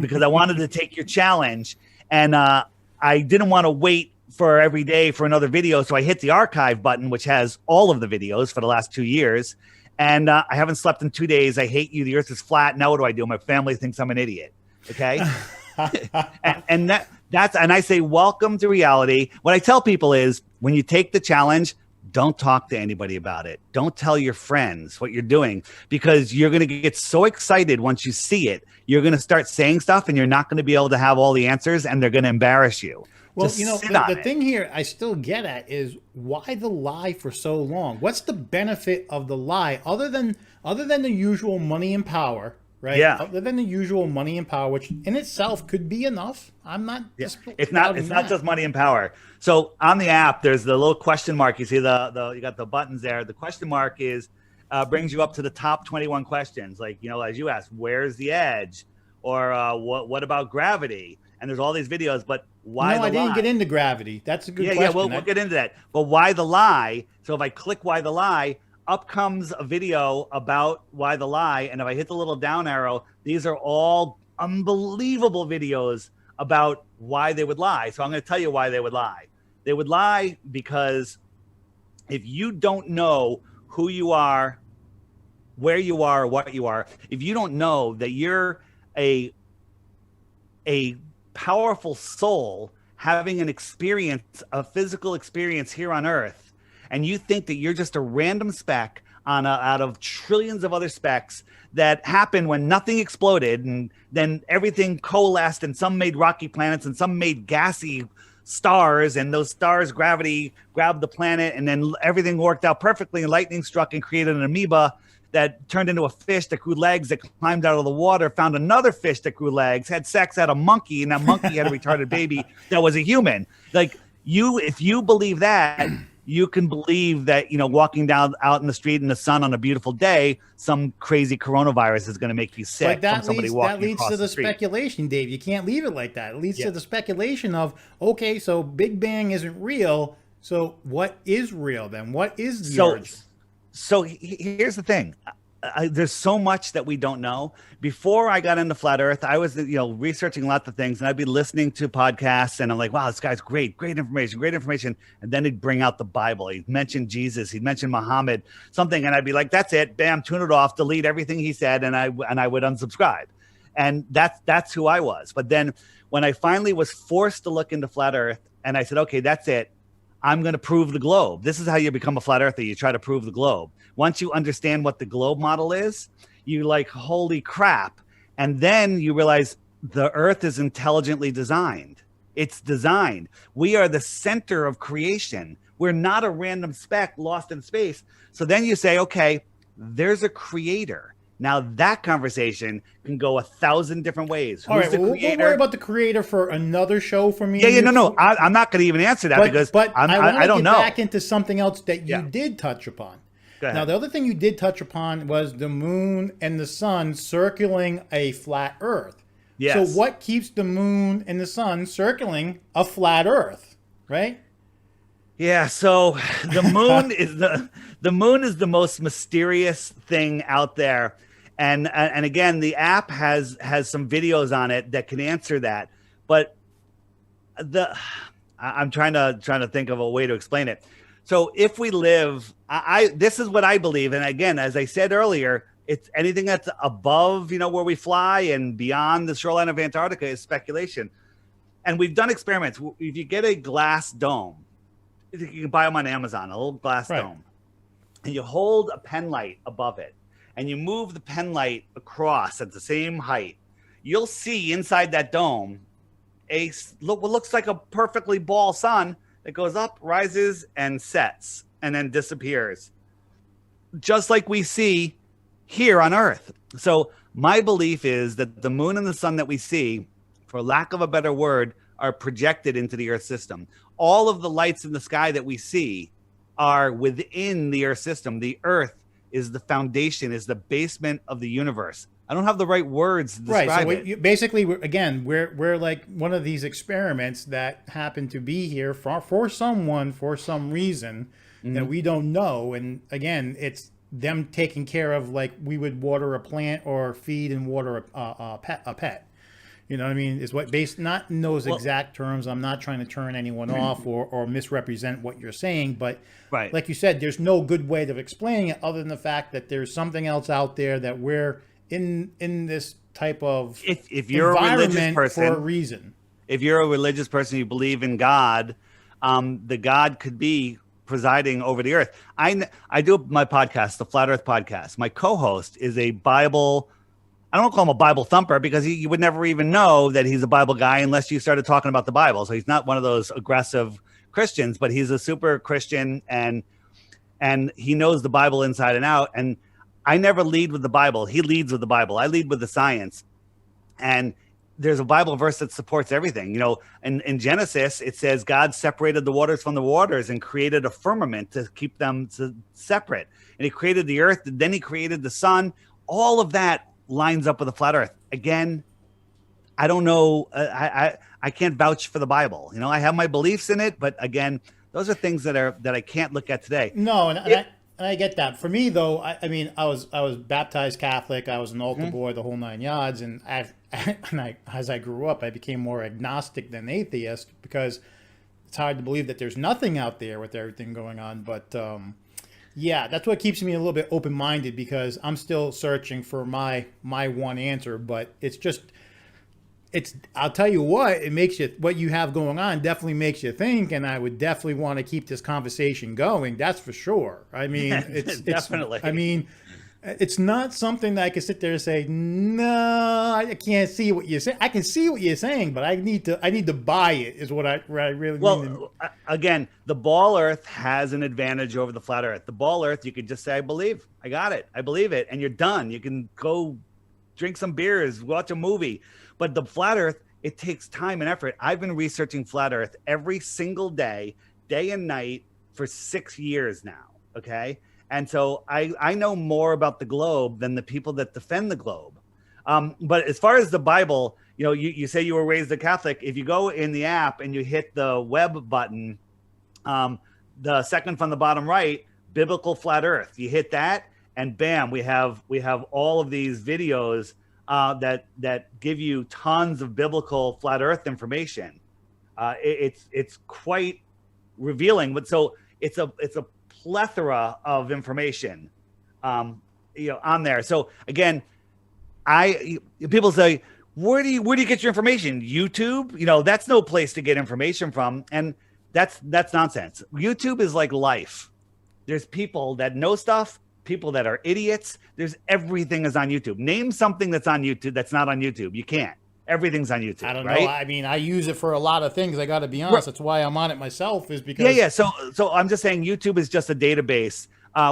because I wanted to take your challenge. And I didn't want to wait for every day for another video. So I hit the archive button, which has all of the videos for the last 2 years. And I haven't slept in 2 days. I hate you. The Earth is flat. Now what do? My family thinks I'm an idiot. Okay. and I say, welcome to reality. What I tell people is, when you take the challenge, don't talk to anybody about it. Don't tell your friends what you're doing, because you're going to get so excited once you see it. You're going to start saying stuff, and you're not going to be able to have all the answers, and they're going to embarrass you. Well, the thing here I still get at is, why the lie for so long? What's the benefit of the lie other than the usual money and power, right? Yeah. Other than the usual money and power, which in itself could be enough. I'm not. Yeah. It's not just money and power. So on the app, there's the little question mark. You see you got the buttons there. The question mark brings you up to the top 21 questions. Like, as you asked, where's the edge? Or what about gravity? And there's all these videos, but why the lie? I didn't get into gravity. That's a good question. Yeah, we'll get into that. But why the lie? So if I click why the lie, up comes a video about why the lie. And if I hit the little down arrow, these are all unbelievable videos about why they would lie. So I'm going to tell you why they would lie. They would lie because if you don't know who you are, where you are, what you are, if you don't know that you're a powerful soul having an experience, a physical experience here on Earth, and you think that you're just a random speck out of trillions of other specks that happened when nothing exploded, and then everything coalesced, and some made rocky planets and some made gassy stars, and those stars' gravity grabbed the planet, and then everything worked out perfectly, and lightning struck and created an amoeba that turned into a fish that grew legs, that climbed out of the water, found another fish that grew legs, had sex, had a monkey, and that monkey had a retarded baby that was a human. Like, if you believe that, you can believe that, walking down out in the street in the sun on a beautiful day, some crazy coronavirus is going to make you sick from somebody walking across the street. That leads to the speculation, Dave. You can't leave it like that. It leads to the speculation of, okay, so Big Bang isn't real. So what is real then? What is the origin? So here's the thing. There's so much that we don't know. Before I got into flat Earth, I was, researching lots of things, and I'd be listening to podcasts, and I'm like, wow, this guy's great information. And then he'd bring out the Bible. He'd mention Jesus. He'd mention Muhammad, something. And I'd be like, that's it. Bam, tune it off, delete everything he said. And I would unsubscribe. And that's who I was. But then when I finally was forced to look into flat Earth, and I said, okay, that's it. I'm going to prove the globe. This is how you become a flat earther. You try to prove the globe. Once you understand what the globe model is, you like, holy crap. And then you realize the earth is intelligently designed. It's designed. We are the center of creation. We're not a random speck lost in space. So then you say, okay, there's a creator. Now that conversation can go 1,000 different ways. All right, we'll worry about the creator for another show for me. Yeah, no. I'm not going to even answer that because I don't know. Back into something else that you did touch upon. Now, the other thing you did touch upon was the moon and the sun circling a flat Earth. Yes. So what keeps the moon and the sun circling a flat Earth, right? Yeah, so the moon is the most mysterious thing out there. And again, the app has some videos on it that can answer that. But I'm trying to think of a way to explain it. So if we live, this is what I believe. And again, as I said earlier, it's anything that's above, where we fly and beyond the shoreline of Antarctica is speculation. And we've done experiments. If you get a glass dome, you can buy them on Amazon, a little glass dome, and you hold a pen light above it, and you move the pen light across at the same height, you'll see inside that dome what looks like a perfectly ball sun that goes up, rises, and sets, and then disappears, just like we see here on Earth. So my belief is that the moon and the sun that we see, for lack of a better word, are projected into the Earth system. All of the lights in the sky that we see are within the Earth system. The Earth is the foundation, is the basement of the universe. I don't have the right words to describe it. Basically, we're like one of these experiments that happen to be here for someone for some reason that we don't know. And again, it's them taking care of, like we would water a plant or feed and water a pet. You know what I mean? Is what based not in those exact terms. I'm not trying to turn anyone off or misrepresent what you're saying, but like you said, there's no good way of explaining it other than the fact that there's something else out there that we're in this type of if you're a religious person for a reason. If you're a religious person, you believe in God, the God could be presiding over the earth. I do my podcast, the Flat Earth Podcast. My co-host is a Bible. I don't call him a Bible thumper because you would never even know that he's a Bible guy unless you started talking about the Bible. So he's not one of those aggressive Christians, but he's a super Christian and he knows the Bible inside and out. And I never lead with the Bible. He leads with the Bible. I lead with the science. And there's a Bible verse that supports everything. In Genesis, it says God separated the waters from the waters and created a firmament to keep them separate. And he created the earth. Then he created the sun. All of that lines up with the flat earth. Again, I don't know. I can't vouch for the Bible. I have my beliefs in it, but again, those are things that I can't look at today. No, and I get that. For me, though, I mean, I was baptized Catholic. I was an altar boy, the whole nine yards. And as I grew up, I became more agnostic than atheist because it's hard to believe that there's nothing out there with everything going on. But yeah, that's what keeps me a little bit open-minded because I'm still searching for my one answer. But I'll tell you what, what you have going on definitely makes you think, and I would definitely want to keep this conversation going. That's for sure. I mean, it's Definitely. I mean, it's not something that I can sit there and say, no, I can't see what you're saying. I can see what you're saying, but I need to buy it is what I really mean. Well, again, the ball Earth has an advantage over the flat Earth. The ball Earth, you could just say, I believe, I got it, I believe it, and you're done. You can go drink some beers, watch a movie. But the flat Earth, it takes time and effort. I've been researching flat Earth every single day and night for 6 years now. Okay. And so I know more about the globe than the people that defend the globe. But as far as the Bible, you know, you say you were raised a Catholic. If you go in the app and you hit the web button, the second from the bottom right, biblical flat Earth, you hit that and bam, we have all of these videos that give you tons of biblical flat Earth information. It's quite revealing, but so it's a plethora of information, on there. So again, people say, where do you get your information? YouTube? That's no place to get information from, and that's nonsense. YouTube is like life. There's people that know stuff. People that are idiots. There's everything is on YouTube. Name something that's on YouTube that's not on YouTube. You can't. Everything's on YouTube. I don't right? know. I mean, I use it for a lot of things. I got to be honest. That's why I'm on it myself. Is because yeah. So I'm just saying YouTube is just a database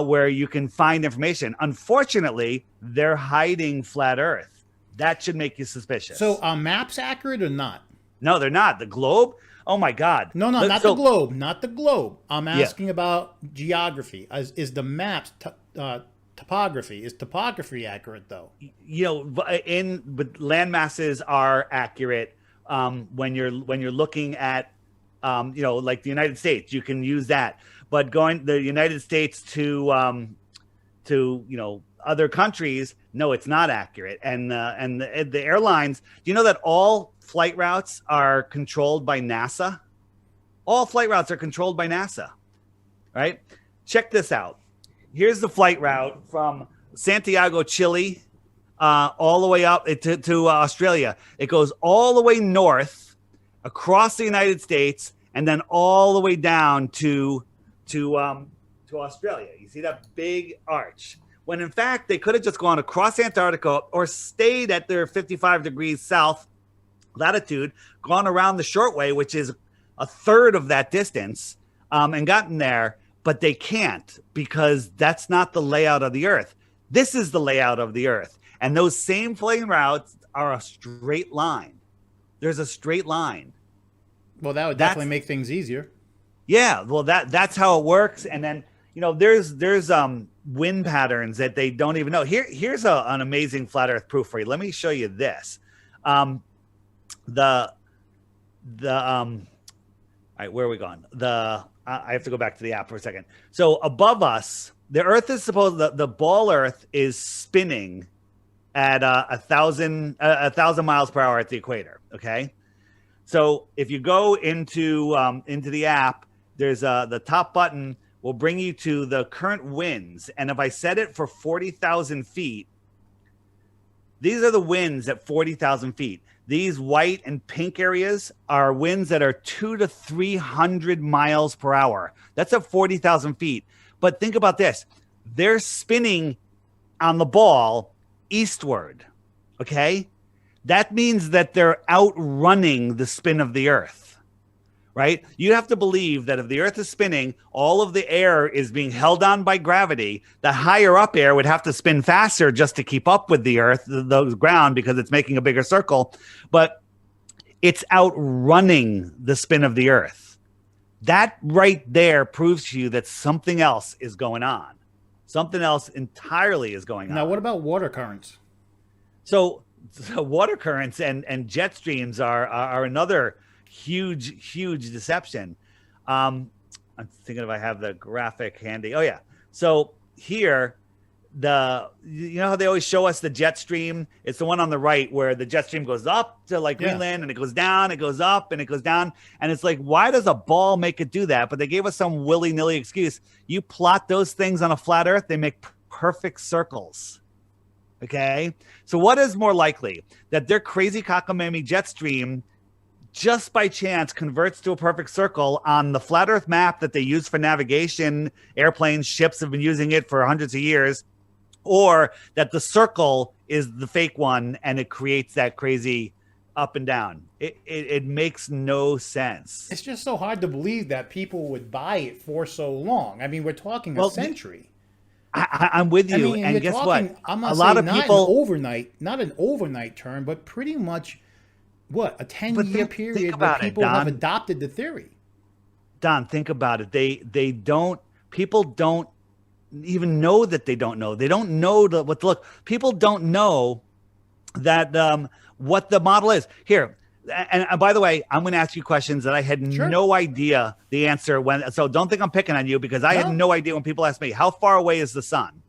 where you can find information. Unfortunately, they're hiding flat Earth. That should make you suspicious. So are maps accurate or not? No, they're not. The globe. Oh my God. No, not the globe. Not the globe. I'm asking about geography. Is the maps topography? Is topography accurate though? But land masses are accurate when you're looking at like the United States. You can use that. But going the United States to other countries, no, it's not accurate. And the airlines. Do you know that all flight routes are controlled by NASA? All flight routes are controlled by NASA, right? Check this out. Here's the flight route from Santiago, Chile, all the way up to Australia. It goes all the way north across the United States and then all the way down to Australia. You see that big arch? When in fact, they could have just gone across Antarctica or stayed at their 55 degrees south latitude, gone around the short way, which is a third of that distance, and gotten there. But they can't because that's not the layout of the Earth. This is the layout of the Earth. And those same plane routes are a straight line. There's a straight line. Well, that would definitely make things easier. Yeah, well, that's how it works. And then, there's wind patterns that they don't even know. Here's an amazing flat Earth proof for you. Let me show you this. All right, where are we going? I have to go back to the app for a second. So above us, the Earth is the ball Earth is spinning at 1,000 miles per hour at the equator. Okay, so if you go into the app, there's the top button will bring you to the current winds, and if I set it for 40,000 feet, these are the winds at 40,000 feet. These white and pink areas are winds that are 200 to 300 miles per hour. That's at 40,000 feet. But think about this. They're spinning on the ball eastward, okay? That means that they're outrunning the spin of the Earth, right? You have to believe that if the Earth is spinning, all of the air is being held on by gravity. The higher up air would have to spin faster just to keep up with the Earth, the ground, because it's making a bigger circle. But it's outrunning the spin of the Earth. That right there proves to you that something else is going on. Something else entirely is going on. Now, what about water currents? So water currents and jet streams are another huge deception. I'm thinking if I have the graphic handy. Oh yeah. So here, you know how they always show us the jet stream? It's the one on the right where the jet stream goes up to like Greenland and it goes down, it goes up and it goes down. And it's like, why does a ball make it do that? But they gave us some willy-nilly excuse. You plot those things on a flat earth, they make perfect circles. Okay. So what is more likely, that their crazy cockamamie jet stream just by chance converts to a perfect circle on the flat earth map that they use for navigation? Airplanes, ships have been using it for hundreds of years. Or that the circle is the fake one and it creates that crazy up and down. It makes no sense. It's just so hard to believe that people would buy it for so long. I mean, we're talking a century. I'm with you. And guess what? I'm a lot of people not an overnight term, but pretty much a 10-year period where people have adopted the theory. Don, think about it. People don't even know that they don't know. They don't know what to look. People don't know that what the model is. Here, and by the way, I'm going to ask you questions that I had no idea the answer when. So don't think I'm picking on you, because I had no idea when people ask me, how far away is the sun?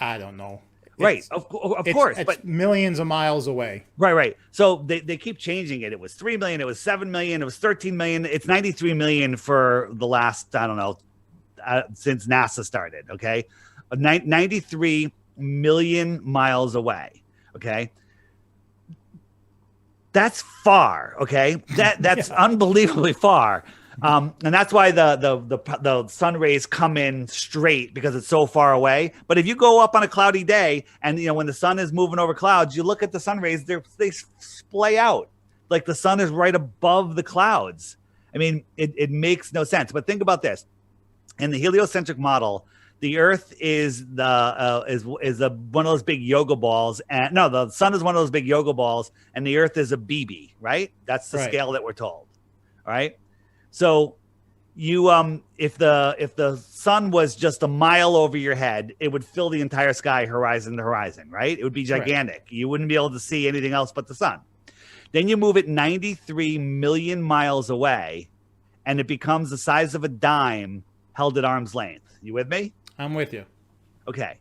I don't know. Right, of course, but millions of miles away. Right. So they keep changing it. It was 3 million. It was 7 million. It was 13 million. It's 93 million for the last, I don't know, since NASA started. Okay, 93 million miles away. Okay, that's far. Okay, that's unbelievably far. And that's why the sun rays come in straight, because it's so far away. But if you go up on a cloudy day and when the sun is moving over clouds, you look at the sun rays, they splay out like the sun is right above the clouds. I mean, it makes no sense. But think about this: in the heliocentric model, the Earth is one of those big yoga balls, and the sun is one of those big yoga balls, and the Earth is a BB. Right? That's the scale that we're told. All right. So you if the sun was just a mile over your head, it would fill the entire sky horizon to horizon, right? It would be gigantic. Right. You wouldn't be able to see anything else but the sun. Then you move it 93 million miles away, and it becomes the size of a dime held at arm's length. You with me? I'm with you. Okay.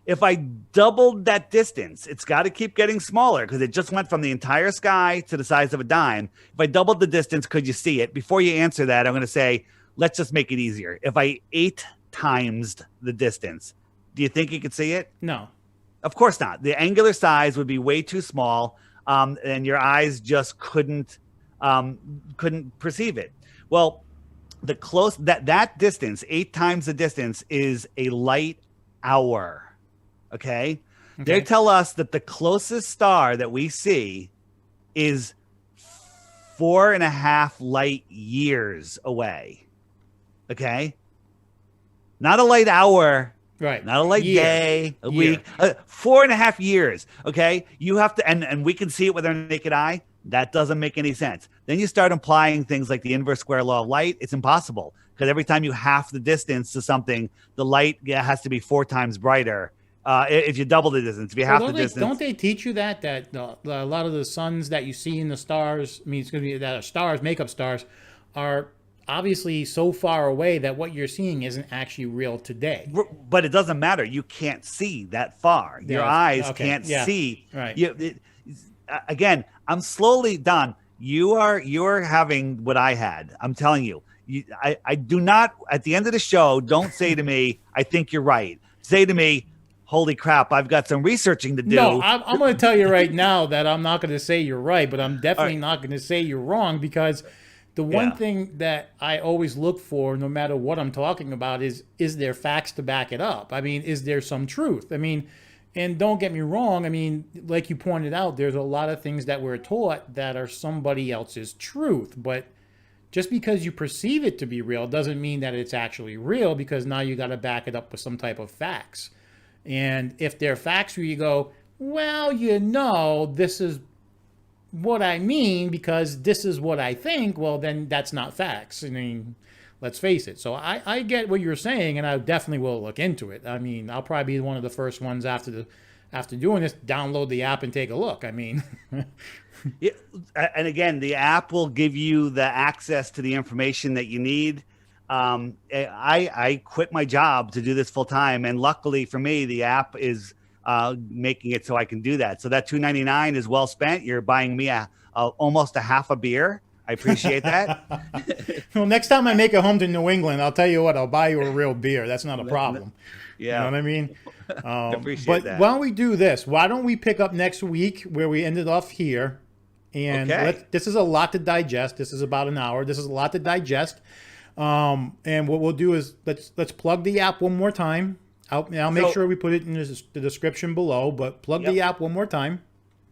If I doubled that distance, it's got to keep getting smaller, because it just went from the entire sky to the size of a dime. If I doubled the distance, could you see it? Before you answer that, I'm going to say, let's just make it easier. If I 8 times the distance, do you think you could see it? No. Of course not. The angular size would be way too small, and your eyes just couldn't perceive it. Well, that distance, 8 times the distance, is a light hour. Okay. They tell us that the closest star that we see is 4.5 light years away. Okay. Not a light hour. Right. Not a light day, a week, 4.5 years. Okay. You have to, and we can see it with our naked eye. That doesn't make any sense. Then you start implying things like the inverse square law of light. It's impossible, because every time you half the distance to something, the light has to be 4 times brighter. If you double the distance, if you half the distance. Don't they teach you that a lot of the suns that you see in the stars, it's going to be that are stars, make up stars, are obviously so far away that what you're seeing isn't actually real today. But it doesn't matter. You can't see that far. Your eyes can't see. Right. Again, I'm slowly, Don, you're having what I had. I'm telling you. I do not, at the end of the show, don't say to me, I think you're right. Say to me, holy crap, I've got some researching to do. No, I'm going to tell you right now that I'm not going to say you're right, but I'm definitely not going to say you're wrong, because the one thing that I always look for, no matter what I'm talking about, is there facts to back it up? I mean, is there some truth? I mean, and don't get me wrong, I mean, like you pointed out, there's a lot of things that we're taught that are somebody else's truth, but just because you perceive it to be real doesn't mean that it's actually real, because now you got to back it up with some type of facts. And if they're facts where you go, well, this is what I mean because this is what I think, well, then that's not facts. I mean, let's face it. So I get what you're saying, and I definitely will look into it. I mean, I'll probably be one of the first ones after doing this, download the app and take a look. I mean... Yeah, and again, the app will give you the access to the information that you need. I quit my job to do this full time, and luckily for me, the app is making it so I can do that. So that $2.99 is well spent. You're buying me almost a half a beer. I appreciate that. Well, next time I make it home to New England, I'll tell you what, I'll buy you a real beer. That's not a problem. Yeah. You know what I mean? I appreciate but that. why don't we do this? Why don't we pick up next week where we ended off here? And this is a lot to digest. This is about an hour. This is a lot to digest. And what we'll do is let's plug the app one more time. I'll make sure we put it in the description below, but plug the app one more time.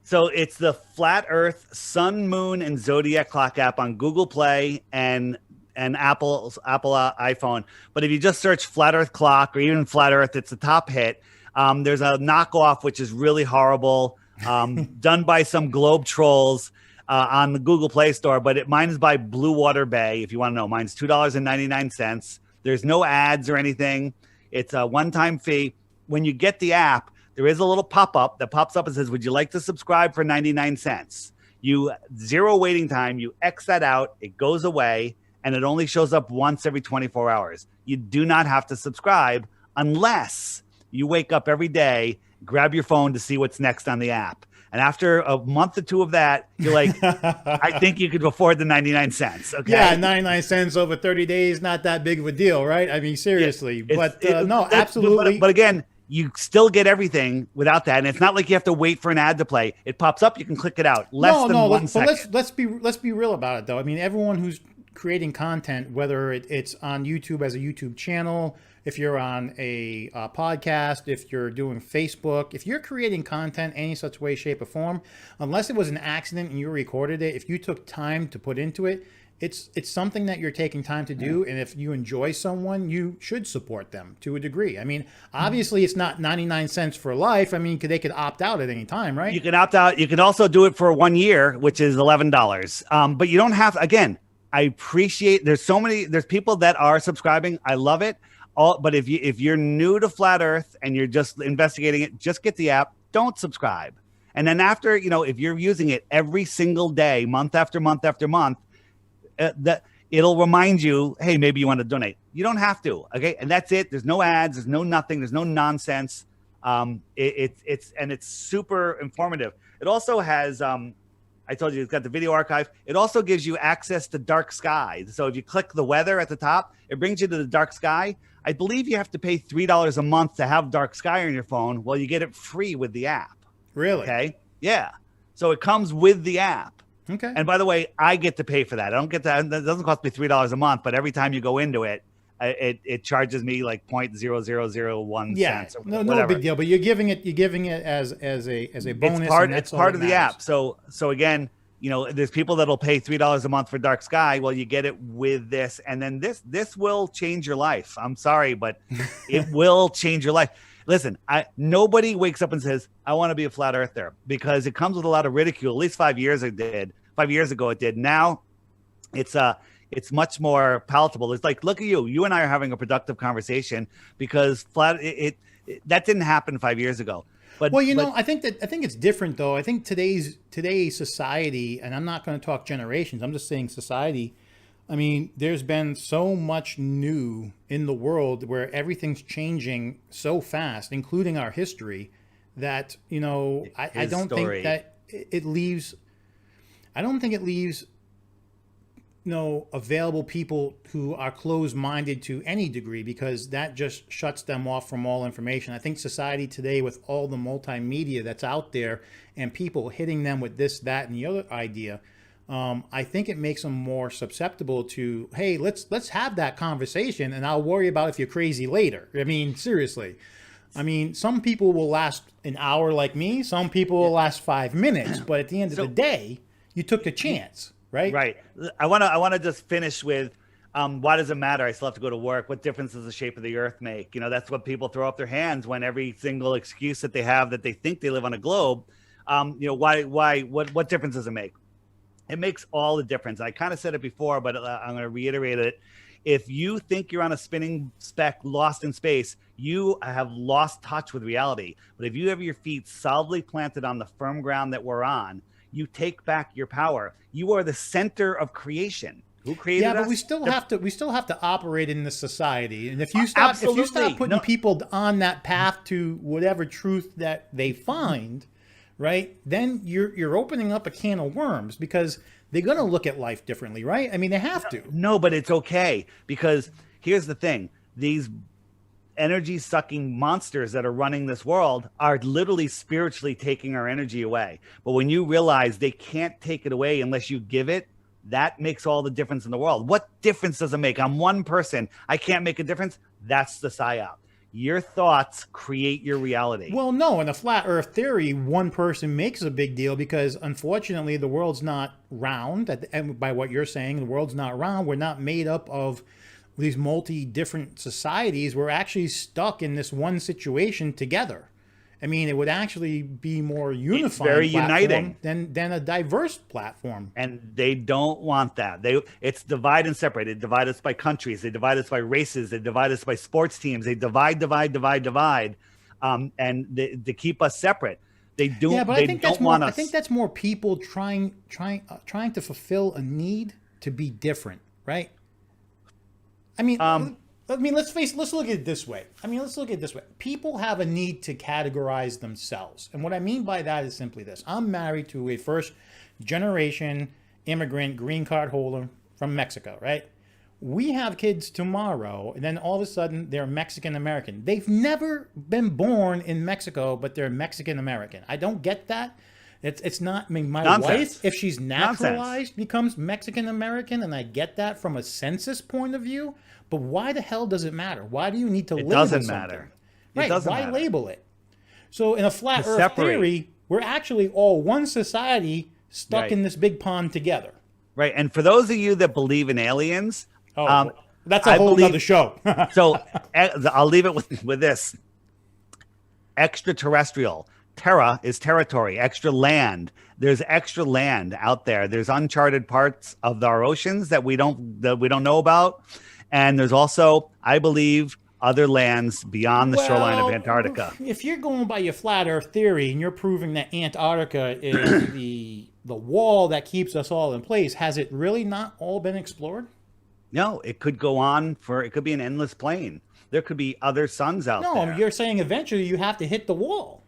So it's the Flat Earth Sun, Moon, and Zodiac Clock app on Google Play and Apple iPhone. But if you just search Flat Earth Clock or even Flat Earth, it's the top hit. There's a knockoff, which is really horrible, done by some globe trolls on the Google Play Store. But mine is by Blue Water Bay, if you want to know. Mine's $2.99. There's no ads or anything. It's a one-time fee. When you get the app, there is a little pop-up that pops up and says, would you like to subscribe for 99 cents? You zero waiting time. You X that out. It goes away, and it only shows up once every 24 hours. You do not have to subscribe unless you wake up every day, grab your phone to see what's next on the app. And after a month or two of that, you're like, I think you could afford the 99 cents. Okay. Yeah, 99 cents over 30 days, not that big of a deal, right? I mean, seriously. No, absolutely. But again, you still get everything without that. And it's not like you have to wait for an ad to play. It pops up, you can click it out. Less than 1 second. Let's be real about it, though. I mean, everyone who's creating content, whether it's on YouTube as a YouTube channel, if you're on a podcast, if you're doing Facebook, if you're creating content any such way, shape, or form, unless it was an accident and you recorded it, if you took time to put into it, it's something that you're taking time to do. And if you enjoy someone, you should support them to a degree. I mean, obviously it's not 99 cents for life. I mean, they could opt out at any time, right? You can opt out. You can also do it for 1 year, which is $11. But you don't have, again, I appreciate, there's people that are subscribing. I love it. But if you're new to Flat Earth and you're just investigating it, just get the app. Don't subscribe. And then after, if you're using it every single day, month after month after month, that it'll remind you, hey, maybe you want to donate. You don't have to. Okay, and that's it. There's no ads. There's no nothing. There's no nonsense. It's super informative. It also has. I told you it's got the video archive. It also gives you access to dark sky. So if you click the weather at the top, it brings you to the dark sky. I believe you have to pay $3 a month to have dark sky on your phone. Well, you get it free with the app. Really? Okay. Yeah. So it comes with the app. Okay. And by the way, I get to pay for that. I don't get that. That doesn't cost me $3 a month, but every time you go into it, it charges me like 0.0001 cents. No big deal. But you're giving it as a bonus. It's part of the app. So again, there's people that'll pay $3 a month for dark sky. Well, you get it with this, and then this will change your life. I'm sorry, but it will change your life. Listen, nobody wakes up and says, I want to be a flat earther, because it comes with a lot of ridicule. At least 5 years it did. 5 years ago it did. Now it's much more palatable. It's like, look at you. You and I are having a productive conversation, because that didn't happen 5 years ago. But, I think it's different though. I think today's society, and I'm not going to talk generations, I'm just saying society. I mean, there's been so much new in the world where everything's changing so fast, including our history, that, I don't think that it leaves, available people who are closed-minded to any degree, because that just shuts them off from all information. I think society today, with all the multimedia that's out there and people hitting them with this, that, and the other idea, I think it makes them more susceptible to, hey, let's have that conversation, and I'll worry about if you're crazy later. I mean, seriously. I mean, some people will last an hour like me. Some people will last 5 minutes. But at the end of the day, you took the chance, right? Right. I want to just finish with, why does it matter? I still have to go to work. What difference does the shape of the earth make? That's what people throw up their hands when every single excuse that they have that they think they live on a globe. What difference does it make? It makes all the difference. I kind of said it before, but I'm going to reiterate it. If you think you're on a spinning speck lost in space, you have lost touch with reality. But if you have your feet solidly planted on the firm ground that we're on, you take back your power. You are the center of creation. Who created us? Yeah, but we still have to operate in this society. And if you stop putting people on that path to whatever truth that they find, right? Then you're opening up a can of worms, because they're going to look at life differently, right? I mean, they have to. No, but it's okay, because here's the thing. These energy sucking monsters that are running this world are literally spiritually taking our energy away. But when you realize they can't take it away unless you give it, that makes all the difference in the world. What difference does it make? I'm one person. I can't make a difference. That's the psyop. Your thoughts create your reality. Well, no, in a flat earth theory, one person makes a big deal, because unfortunately the world's not round. And by what you're saying, the world's not round. We're not made up of these different societies. We're actually stuck in this one situation together. I mean, it would actually be more unifying, very uniting than a diverse platform. And they don't want that. It's divide and separate. They divide us by countries. They divide us by races. They divide us by sports teams. They divide, and to keep us separate. They do. Yeah, but I think that's more people trying to fulfill a need to be different, right? I mean, let's look at it this way. People have a need to categorize themselves. And what I mean by that is simply this. I'm married to a first generation immigrant green card holder from Mexico, right? We have kids tomorrow, and then all of a sudden they're Mexican American. They've never been born in Mexico, but they're Mexican American. I don't get that. It's not, I mean, my Nonsense. wife, if she's naturalized, becomes Mexican American, and I get that from a census point of view. But why the hell does it matter? Why do you need to label something? It doesn't matter. Right, why label it? So in a flat earth theory, we're actually all one society stuck in this big pond together. Right, and for those of you that believe in aliens, that's a whole other show. So I'll leave it with this. Extraterrestrial. Terra is territory, extra land. There's extra land out there. There's uncharted parts of our oceans that we don't know about. And there's also, I believe, other lands beyond the shoreline of Antarctica. If you're going by your flat earth theory and you're proving that Antarctica is the wall that keeps us all in place, has it really not all been explored? No, it could go on it could be an endless plane. There could be other suns out there. No, you're saying eventually you have to hit the wall.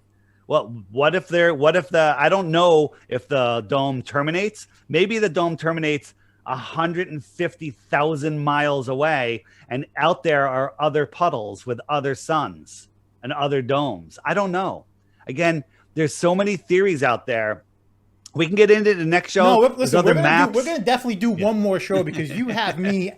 Well, what if I don't know if the dome terminates. Maybe the dome terminates 150,000 miles away, and out there are other puddles with other suns and other domes. I don't know. Again, there's so many theories out there. We can get into the next show. No, listen, we're going to definitely do one more show, because you have me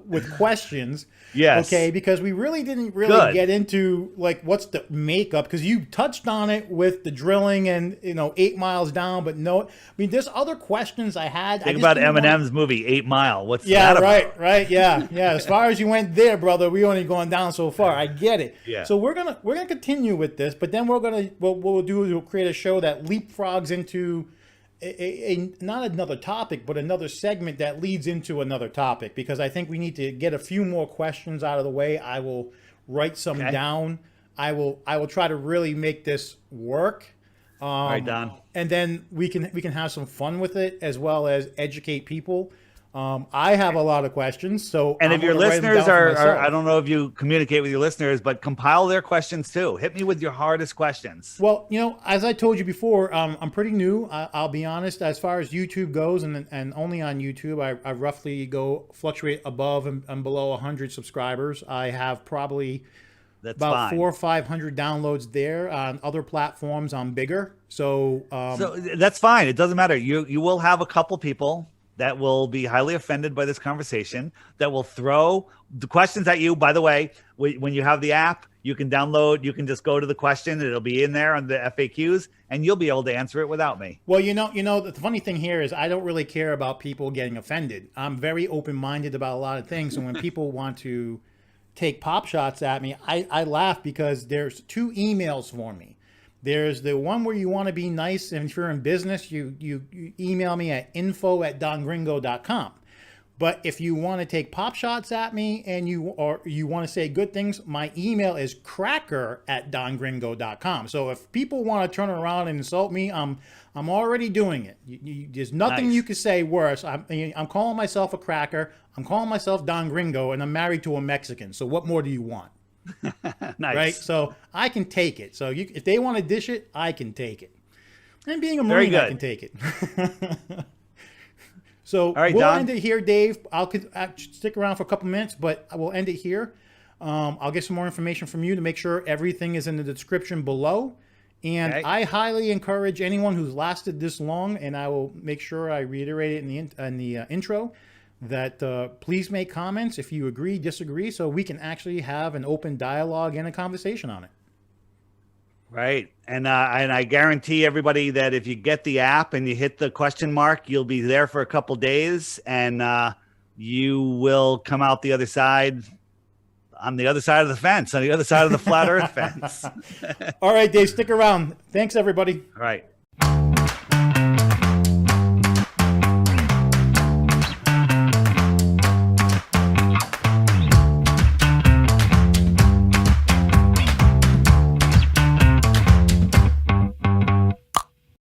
with questions. Yes. Okay, because we really didn't get into like what's the makeup, because you touched on it with the drilling and 8 miles down, but no, I mean there's other questions I had. Think about Eminem's movie 8 Mile. What's that about? right, yeah. As far as you went there, brother, we only going down so far. I get it. Yeah. So we're gonna continue with this, but then what we'll do is we'll create a show that leapfrogs into not another topic, but another segment that leads into another topic, because I think we need to get a few more questions out of the way. I will write some down. I will try to really make this work. All right, Don. And then we can have some fun with it, as well as educate people. I have a lot of questions, so if your listeners are I don't know if you communicate with your listeners, but compile their questions too. Hit me with your hardest questions. Well, as I told you before, I'm pretty new. I'll be honest. As far as YouTube goes, and only on YouTube, I roughly fluctuate above and below 100 subscribers. I have probably about 400 or 500 downloads there. On other platforms, I'm bigger. So that's fine. It doesn't matter. You will have a couple people that will be highly offended by this conversation, that will throw the questions at you. By the way, when you have the app, you can just go to the question, it'll be in there on the FAQs, and you'll be able to answer it without me. Well, the funny thing here is I don't really care about people getting offended. I'm very open-minded about a lot of things, and when people want to take pop shots at me, I laugh, because there's 2 emails for me. There's the one where you want to be nice, and if you're in business, you email me at info@dongringo.com. But if you want to take pop shots at me and you want to say good things, my email is cracker@dongringo.com. So if people want to turn around and insult me, I'm already doing it. There's nothing Nice. you could say worse. I'm calling myself a cracker. I'm calling myself Don Gringo, and I'm married to a Mexican. So what more do you want? Nice. Right? So I can take it. So if they want to dish it, I can take it. And being a Very Marine, I good. can take it. So All right, we'll Don. end it here, Dave. I'll stick around for a couple minutes, but I will end it here. I'll get some more information from you to make sure everything is in the description below. And Okay. I highly encourage anyone who's lasted this long, and I will make sure I reiterate it in the intro, that please make comments if you agree, disagree, so we can actually have an open dialogue and a conversation on it. Right. And I guarantee everybody that if you get the app and you hit the question mark, you'll be there for a couple days, and you will come out the other side, on the other side of the fence, on the other side of the flat earth fence. All right, Dave, stick around. Thanks, everybody. All right.